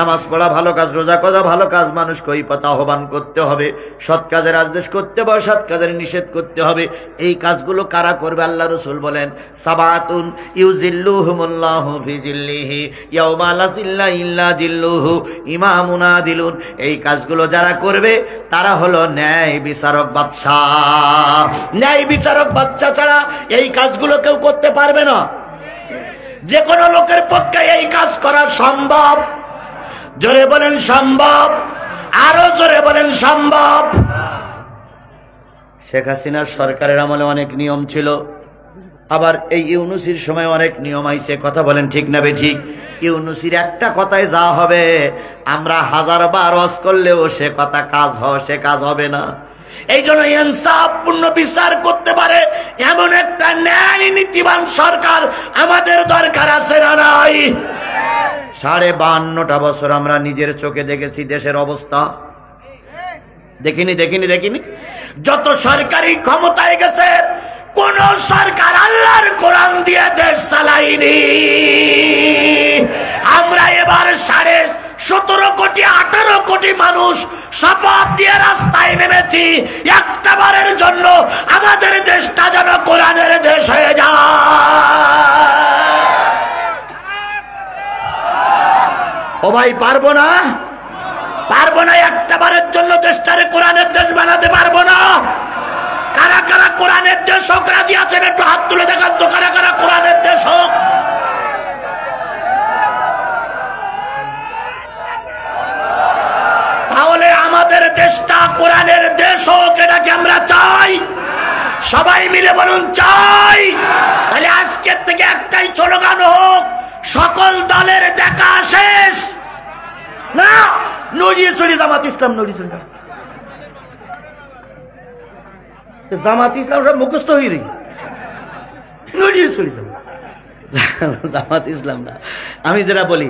নামাজ পড়া ভালো কাজ, রোজা করা ভালো কাজ, মানুষকে ওই পথে আহ্বান করতে হবে, সৎ কাজের আদেশ করতে হবে, সৎ কাজের নিষেধ করতে হবে। এই কাজগুলো কারা করবে? আল্লাহ রাসূল বলেন সাবাতুন ইউজিল্লুহুমুল্লাহু ফি জিল্লিহি ইয়াউমা লা জিল্লা ইল্লা জিল্লুহু ইমামুন আদিলুন। এই কাজগুলো যারা করবে তারা হলো ন্যায় বিচারক বাদশাহ। ন্যায় বিচারক বাদশাহ ছাড়া এই কাজগুলো কেউ করতে পারবে না। যে কোনো লোকের পক্ষে এই কাজ করা সম্ভব। জোরে বলেন সম্ভব, আরো জোরে বলেন সম্ভব। শেখ হাসিনার সরকারের আমলে অনেক নিয়ম ছিল, আবার এই ইউনূসীর সময় অনেক নিয়ম আইছে। কথা বলেন ঠিক না বেঠিক? ইউনূসীর একটা কথায় যা হবে, আমরা 1000 ওয়াজ করলেও সে কথা সে কাজ হবে না। এই জন্য ইনসাফপূর্ণ বিচার করতে পারে এমন একটা ন্যায় নীতিবান সরকার আমাদের দরকার আছে না নাই? 52.5টা বছর আমরা নিজের চোখে দেখেছি দেশের অবস্থা। দেখিনি? যত সরকারি ক্ষমতায় গেছে কোন সরকার আল্লাহর কোরআন দিয়ে দেশ চালায়নি। আমরা এবার 17.5 কোটি 18 কোটি মানুষ শপথ দিয়ে রাস্তায় নেমেছি একটা বারের জন্য আমাদের দেশটা যেন কোরআনের দেশ হয়ে যায়। ও ভাই, পারবো না একটা বারের জন্য দেশটারে কোরআনের দেশ বানাতে পারবো না? কারা কারা কোরআনের দেশ হোক রাজি আছেন? একটু হাত তুলে দেখান তো, কারা কারা কোরআনের দেশ হোক? তাহলে আমাদের দেশটা কোরআনের দেশ হোক, এটা কি আমরা চাই? সবাই মিলে বলুন চাই। তাহলে আজকের থেকে একটাই স্লোগান হোক, সকল দলের দেখা শেষ। না, নড়িয়ে চলে জামাত ইসলাম, জামাত ইসলাম সব মুখস্থ হয়ে রয়েছে, নড়িয়ে চলে জামাত ইসলাম না। আমি যেটা বলি,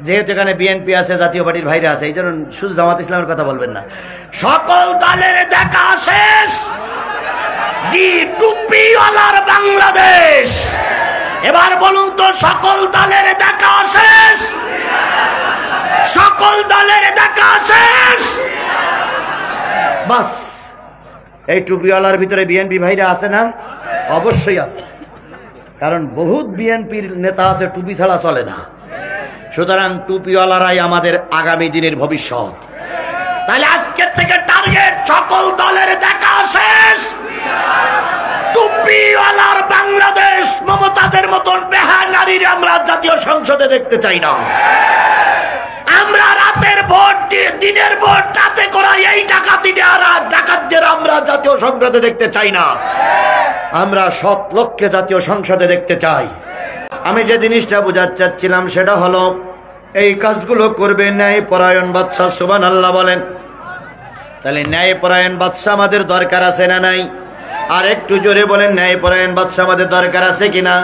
যেহেতু এখানে বিএনপি আছে, জাতীয় পার্টির ভাইরা আছে, এই জন্য শুধু জামাত ইসলামের কথা বলবেন না। সকল দলের দেখা শেষ। জি, টুপিওয়ালার বাংলাদেশ। এবার বলুন তো, সকল দলের দেখা শেষ। সকল দলের দেখা শেষ। বাস, এই টুপিওয়ালার ভিতরে বিএনপি ভাইরা আছে না? অবশ্যই আছে, কারণ বহুত বিএনপির নেতা আছে টুপি ছাড়া চলে না। সুতরাং টুপিওয়ালারাই আমাদের আগামী দিনের ভবিষ্যৎ। তাহলে আজকের থেকে টার্গেট, সকল দলের দেখা শেষ। টুপিওয়ালার বাংলাদেশ। মমতাজের মতন বেহায়া নারীর আমরা জাতীয় সংসদে দেখতে চাই না। আমরা রাতের ভোট, দিনের ভোট রাতে করা এই ডাকাতদের আমরা জাতীয় সংসদে দেখতে চাই না। আমরা সৎ লক্ষ্যে জাতীয় সংসদে দেখতে চাই। আমি যে জিনিসটা বোঝাতে চাচ্ছিলাম সেটা হলো, এই কাজগুলো করবে ন্যায়পরায়ণ বাদশা। সুবহানাল্লাহ বলেন। তাহলে ন্যায়পরায়ণ বাদশা আমাদের দরকার আছে না নাই? আর একটু জোরে বলেন, ন্যায়পরায়ণ বাদশা আমাদের দরকার আছে কিনা?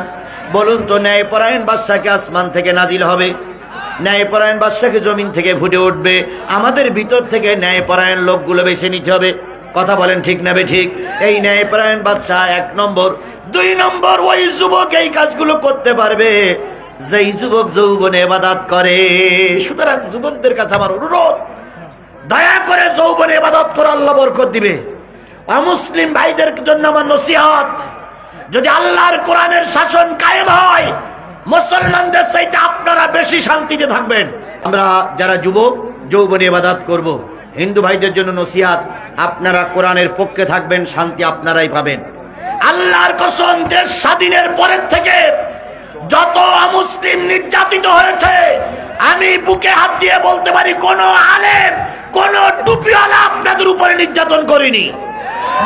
বলুন তো, ন্যায়পরায়ণ বাদশাকে আসমান থেকে নাজিল হবে, ন্যায়পরায়ণ বাদশাকে জমিন থেকে ফুটে উঠবে। আমাদের ভিতর থেকে ন্যায়পরায়ণ লোকগুলো বেছে নিতে হবে। কথা বলেন ঠিক না বেঠিক? এই ন্যায়পরায়ণ বাদশা 1 নম্বর। 2 নম্বর, ওই যুবক এই কাজগুলো করতে পারবে যেই যুবক যৌবনে ইবাদত করে। সুতরাং যুবকদের কাছে আমার অনুরোধ, দয়া করে যৌবনে ইবাদত করো, আল্লাহ বরকত দিবে। অমুসলিম ভাইদের জন্য আমার নসিহত, যদি আল্লাহর কোরআনের শাসন কায়েম হয়, মুসলমানদের চাইতে আপনারা বেশি শান্তিতে থাকবেন। আমরা যারা যুবক যৌবনে ইবাদত করব, হিন্দু ভাইদের জন্য নসিহত, আপনারা কোরআনের পক্ষে থাকবেন, শান্তি আপনারাই পাবেন। আল্লাহর কসম, দেশ স্বাধীনের পরের থেকে যত অমুসলিম নির্যাতিত হয়েছে, আমি বুকে হাত দিয়ে বলতে পারি, কোন আলেম, কোন টুপিওয়ালা আপনাদের উপরে নির্যাতন করেনি।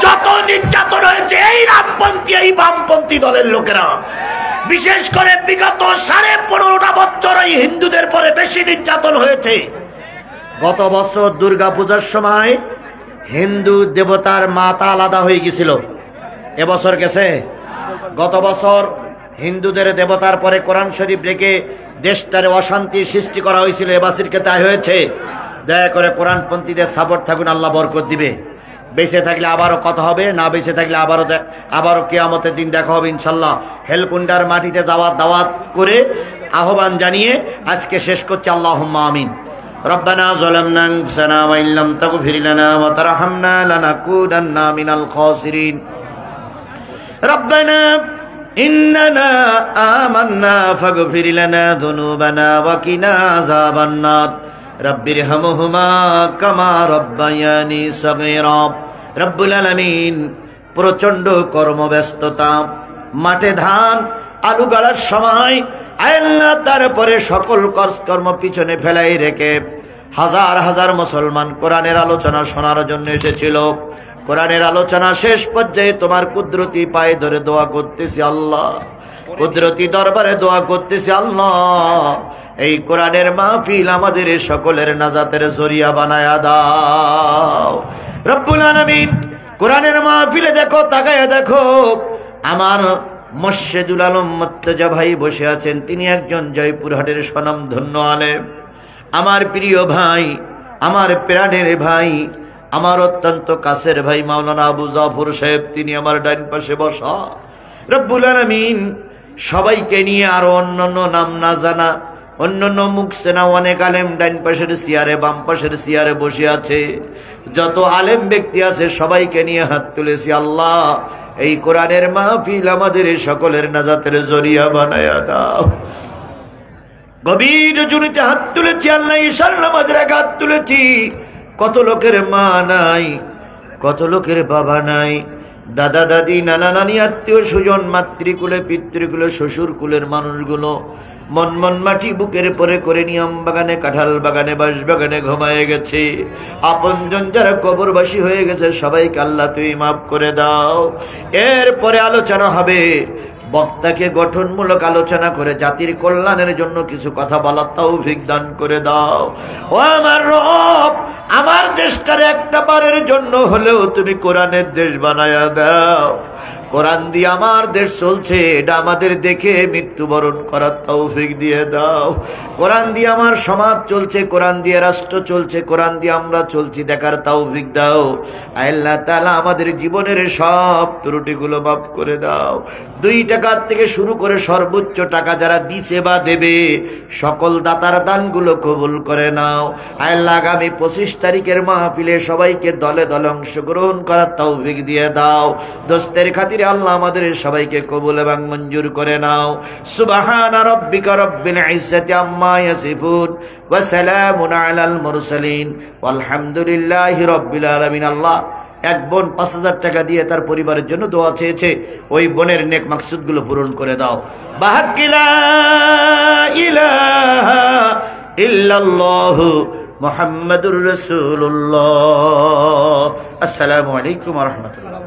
যত নির্যাতন হয়েছে এই রামপন্থী, এই বামপন্থী দলের লোকেরা। বিশেষ করে বিগত 15.5টা বছর এই হিন্দুদের পরে বেশি নির্যাতন হয়েছে। গত বছর দুর্গা পূজার সময় হিন্দু দেবতার মাথা আলাদা হয়ে গেছিল। এবছর গেছে? গত বছর হিন্দুদের দেবতার পরে কোরআন শরীফ রেখে দেশটারে অশান্তি সৃষ্টি করা হয়েছিল, এবাসিরকে তাই হয়েছে। দয়া করে কোরআনপন্থীদের সাপোর্ট থাকুন, আল্লাহ বরকত দিবে। বেঁচে থাকলে আবারও কথা হবে, না বেঁচে থাকলে আবারও কিয়ামতের দিন দেখা হবে ইনশাল্লাহ। হেলকুন্ডার মাটিতে দাওয়াত করে আহ্বান জানিয়ে আজকে শেষ করছি। আল্লাহুম্মা আমিন। রব্বানা যালামনা আনফুসানা ওয়া ইল্লাম তাগফির লানা ওয়া তারহামনা লানাকুনান্না মিনাল খাসিরিন। রব্বানা ইন্নানা আমান্না ফাগফির লানা যুনুবানা ওয়া কিনা আযাবান নার। রব্বিরহামহুমা কামা রব্বায়ানি সগীরা। রব্বুল আলামিন, প্রচণ্ড কর্মব্যস্ততা, মাঠে ধান আলু গাড়ার সময় আল্লাহ তারপরে সকল কর্ম পিছনে ফেলাই রেখে হাজার হাজার মুসলমান কোরআনের আলোচনা শোনার জন্য এসেছিল। কোরআনের আলোচনা শেষ পর্যায়ে তোমার কুদরতি পায়ে ধরে দোয়া করতেছি আল্লাহ, কুদরতি দরবারে দোয়া করতেছি আল্লাহ, এই কোরআনের মাহফিল আমাদের সকলের নাজাতের জরিয়া বানায়া দাও রব্বুল আলামিন। কোরআনের মাহফিলে দেখো, তাকায়া দেখো, আমার মোর্শেদুল আলম মুর্তজা ভাই বসে আছেন। তিনি একজন জয়পুরহাটের স্বনামধন্য আলেম, আমার প্রিয় ভাই, আমার প্রাণের ভাই, আমার অত্যন্ত কাছের ভাই মাওলানা আবু জাফর সাহেব, তিনি আমার ডান পাশে বসা। রব্বুল আলামিন সবাইকে নিয়ে, আরো অন্যান্য নাম না জানা, অন্যান্য মুখ চেনা অনেক আলেম ডান পাশের চেয়ারে বাম পাশের চেয়ারে বসে আছে। যত আলেম ব্যক্তি আছে সবাইকে নিয়ে হাত তুলেছি আল্লাহ, এই কোরআনের মাহফিল আমাদের সকলের নাজাতের জরিয়া বানায়া দাও। গভীর জুনিতে হাত তুলেছি আল্লাহ, ঈশার নামাজের আগে হাত তুলেছি। কত লোকের মা নাই, কত লোকের বাবা নাই, দাদা দাদি নানা নানি আত্মীয় স্বজন, মাতৃকুলে পিতৃকুলে শ্বশুর কুলের মানুষগুলো মন মাটি বুকের পরে করে নিয়ম বাগানে, কাঁঠাল বাগানে, বাঁশ বাগানে ঘুমায় গেছে। আপনজন যারা কবরবাসী হয়ে গেছে সবাইকে আল্লাহ তুমি মাফ করে দাও। এরপরে আলোচনা হবে, বক্তাকে গঠনমূলক আলোচনা করে জাতির কল্যাণের জন্য কিছু কথা বলার তৌফিক দান করে দাও। ও আমার রব, আমার দেশটারে একটা বারের জন্য হলেও তুমি কোরআনের দেশ বানায়া দাও। কোরআন দিয়ে আমার দেশ চলছে, এটা আমাদের দেখে মৃত্যুবরণ করার তৌফিক দিয়ে দাও। কোরআন দিয়ে আমার সমাজ চলছে, কোরআন দিয়ে রাষ্ট্র চলছে, কোরআন দিয়ে আমরা চলছি, দেখার তৌফিক দাও। আল্লাহ তাআলা আমাদের জীবনের সব ত্রুটিগুলো মাফ করে দাও। 2 টাকার থেকে শুরু করে সর্বোচ্চ টাকা যারা দিছে বা দেবে, সকল দাতার দানগুলো কবুল করে নাও। আল্লাহ আগামী 25 তারিখের মাহফিলে সবাইকে দলে দলে অংশগ্রহণ করার তৌফিক দিয়ে দাও। দোস্তের খাতিরে আল্লাহ আমাদের সবাইকে কবুল এবং মঞ্জুর করে নাও। সুবহান রাব্বিকা রব্বিল ইজ্জাতি আম্মা ইয়াসিফুন ওয়া সালামুন আলাল মুরসালিন ওয়ালহামদুলিল্লাহি রাব্বিল আলামিন। আল্লাহ, এক বোন 5000 টাকা দিয়ে তার পরিবারের জন্য দোয়া চেয়েছে, ওই বোনের নেক মাকসুদগুলো পূরণ করে দাও। বাহাক্কিলা ইলাহা ইল্লাল্লাহু মুহাম্মাদুর রাসূলুল্লাহ। আসসালামু আলাইকুম ওয়া রাহমাতুল্লাহ।